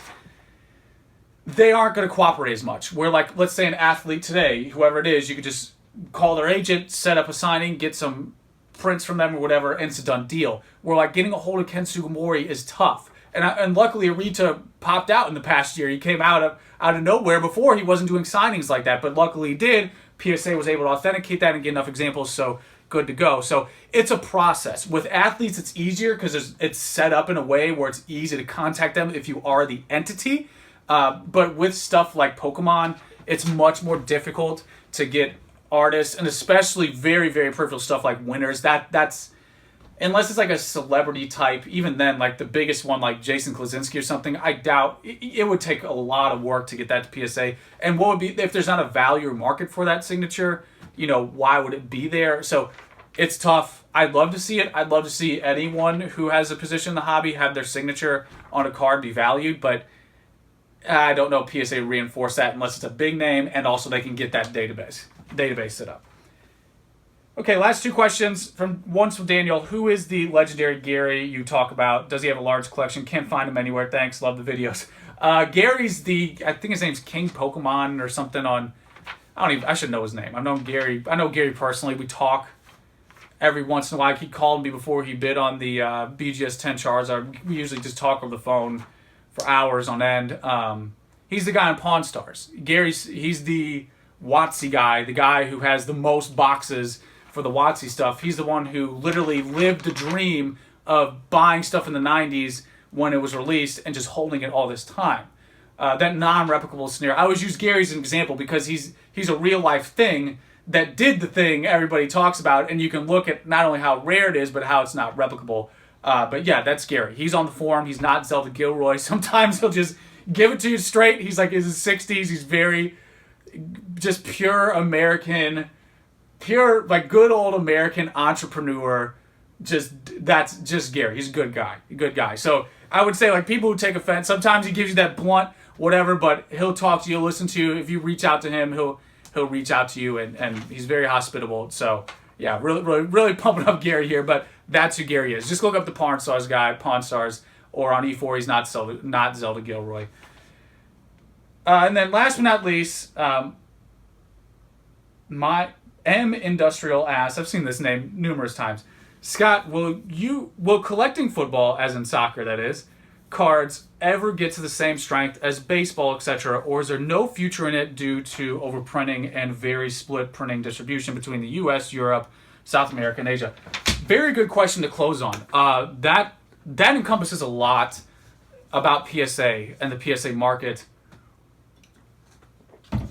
they aren't going to cooperate as much. Where, like, let's say an athlete today, whoever it is, you could just call their agent, set up a signing, get some prints from them or whatever, and it's a done deal. Where, like, getting a hold of Ken Sugimori is tough. And luckily, Arita popped out in the past year. He came out of nowhere. Before, he wasn't doing signings like that, but luckily he did. PSA was able to authenticate that and get enough examples, so good to go. So it's a process. With athletes, it's easier because it's set up in a way where it's easy to contact them if you are the entity. But with stuff like Pokemon, it's much more difficult to get artists, and especially very, very peripheral stuff like winners. That's unless it's like a celebrity type, even then, like the biggest one like Jason Klaczynski or something, I doubt it would take a lot of work to get that to PSA. And what would be, if there's not a value or market for that signature, you know, why would it be there? So it's tough. I'd love to see it. I'd love to see anyone who has a position in the hobby have their signature on a card be valued, but I don't know if PSA reinforce that unless it's a big name and also they can get that database set up. Okay, last two questions. One's from Daniel. Who is the legendary Gary you talk about? Does he have a large collection? Can't find him anywhere. Thanks. Love the videos. Gary's I think his name's King Pokemon or something on... I should know his name. I know Gary personally. We talk every once in a while. He called me before he bid on the BGS 10 Charizard. We usually just talk over the phone for hours on end. He's the guy in Pawn Stars. He's the WotC guy, the guy who has the most boxes for the WotC stuff. He's the one who literally lived the dream of buying stuff in the 90s when it was released and just holding it all this time. That non-replicable scenario. I always use Gary as an example because he's a real-life thing that did the thing everybody talks about, and you can look at not only how rare it is, but how it's not replicable. But yeah, that's Gary. He's on the forum. He's not Zelda Gilroy. Sometimes he'll just give it to you straight. He's like in his 60s. He's very just pure American, like good old American entrepreneur. That's just Gary. He's a good guy. So I would say, like, people who take offense, sometimes he gives you that blunt whatever, but he'll talk to you, listen to you. If you reach out to him, he'll reach out to you, and he's very hospitable. So yeah, really pumping up Gary here, but that's who Gary is. Just look up the Pawn Stars guy, Pawn Stars, or on E4, he's not Zelda Gilroy. And then last but not least, my M Industrial asks, I've seen this name numerous times. Scott, will collecting football, as in soccer that is, cards ever get to the same strength as baseball, etc., or is there no future in it due to overprinting and very split printing distribution between the US, Europe, South America, and Asia? Very good question to close on. That encompasses a lot about PSA and the PSA market.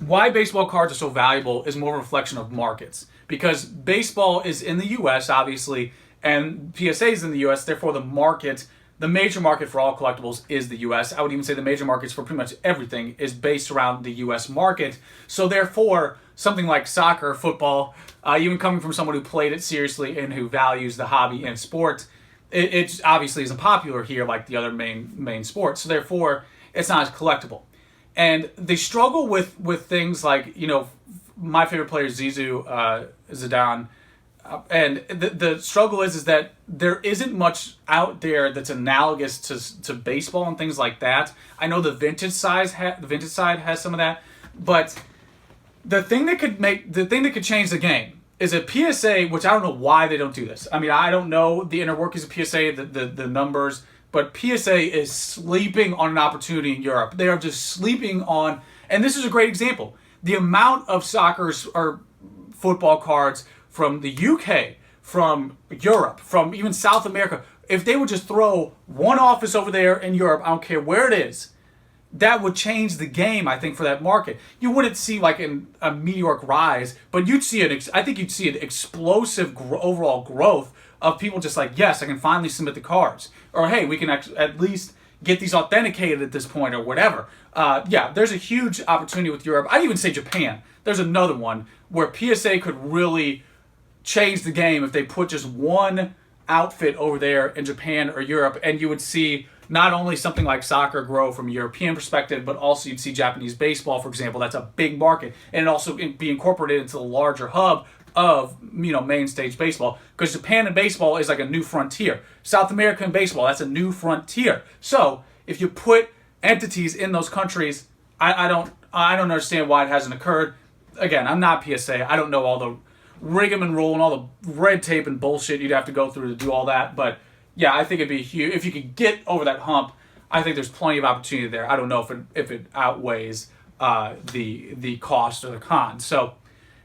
why baseball cards are so valuable is more a reflection of markets, because baseball is in the US, obviously, and PSA is in the US, therefore the major market for all collectibles is the US. I would even say the major markets for pretty much everything is based around the US market. So therefore, something like soccer, football, even coming from someone who played it seriously and who values the hobby and sport, it obviously isn't popular here like the other main sports. So therefore, it's not as collectible. And they struggle with things like, my favorite player is Zidane. And the struggle is that there isn't much out there that's analogous to baseball and things like that. I know the vintage side has some of that, but the thing that could change the game is a PSA, which I don't know why they don't do this. I mean, I don't know the inner workings of PSA, the numbers, but PSA is sleeping on an opportunity in Europe. They are just sleeping on, and this is a great example. The amount of soccer or football cards from the UK, from Europe, from even South America, if they would just throw one office over there in Europe, I don't care where it is, that would change the game, I think, for that market. You wouldn't see like a meteoric rise, but you'd see I think you'd see an explosive overall growth of people just like, yes, I can finally submit the cards. Or, hey, we can at least get these authenticated at this point or whatever. Yeah, there's a huge opportunity with Europe. I'd even say Japan. There's another one where PSA could really change the game if they put just one outfit over there in Japan or Europe, and you would see not only something like soccer grow from a European perspective, but also you'd see Japanese baseball, for example. That's a big market, and also be incorporated into the larger hub of main stage baseball, because Japan and baseball is like a new frontier. South America and baseball, that's a new frontier. So if you put entities in those countries, I don't understand why it hasn't occurred. Again, I'm not PSA. I don't know all the rigmarole and all the red tape and bullshit you'd have to go through to do all that. But yeah, I think it'd be huge if you could get over that hump. I think there's plenty of opportunity there. I don't know if it outweighs the cost or the con. So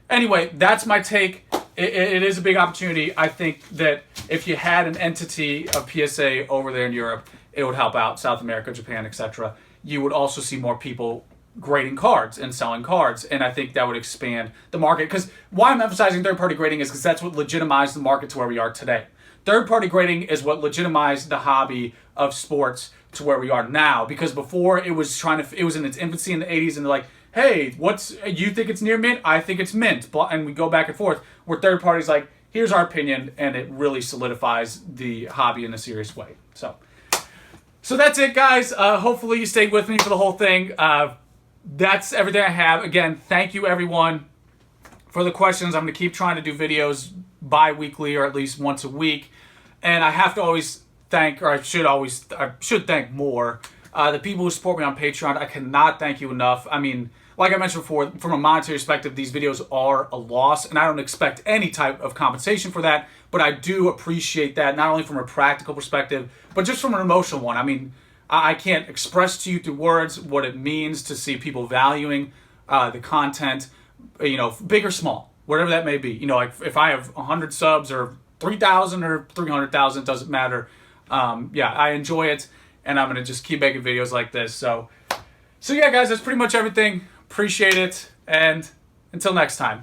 anyway, that's my take. It is a big opportunity. I think that if you had an entity of PSA over there in Europe, it would help out South America, Japan, etc. You would also see more people grading cards and selling cards, and I think that would expand the market. Because why I'm emphasizing third-party grading is because that's what legitimized the market to where we are today. Third-party grading is what legitimized the hobby of sports to where we are now. Because before it was in its infancy in the 80s, and they're like, hey, you think it's near mint? I think it's mint. And we go back and forth, where third parties like, here's our opinion, and it really solidifies the hobby in a serious way. So that's it, guys. Hopefully you stayed with me for the whole thing. That's everything I have. Again, thank you everyone for the questions. I'm going to keep trying to do videos bi-weekly or at least once a week. And I have to always thank, or I should thank more, the people who support me on Patreon. I cannot thank you enough. I mean, like I mentioned before, from a monetary perspective, these videos are a loss, and I don't expect any type of compensation for that, but I do appreciate that, not only from a practical perspective, but just from an emotional one. I mean, I can't express to you through words what it means to see people valuing the content, big or small, whatever that may be. Like if I have 100 subs or 3,000 or 300,000, doesn't matter. Yeah, I enjoy it, and I'm going to just keep making videos like this. So yeah, guys, that's pretty much everything. Appreciate it, and until next time.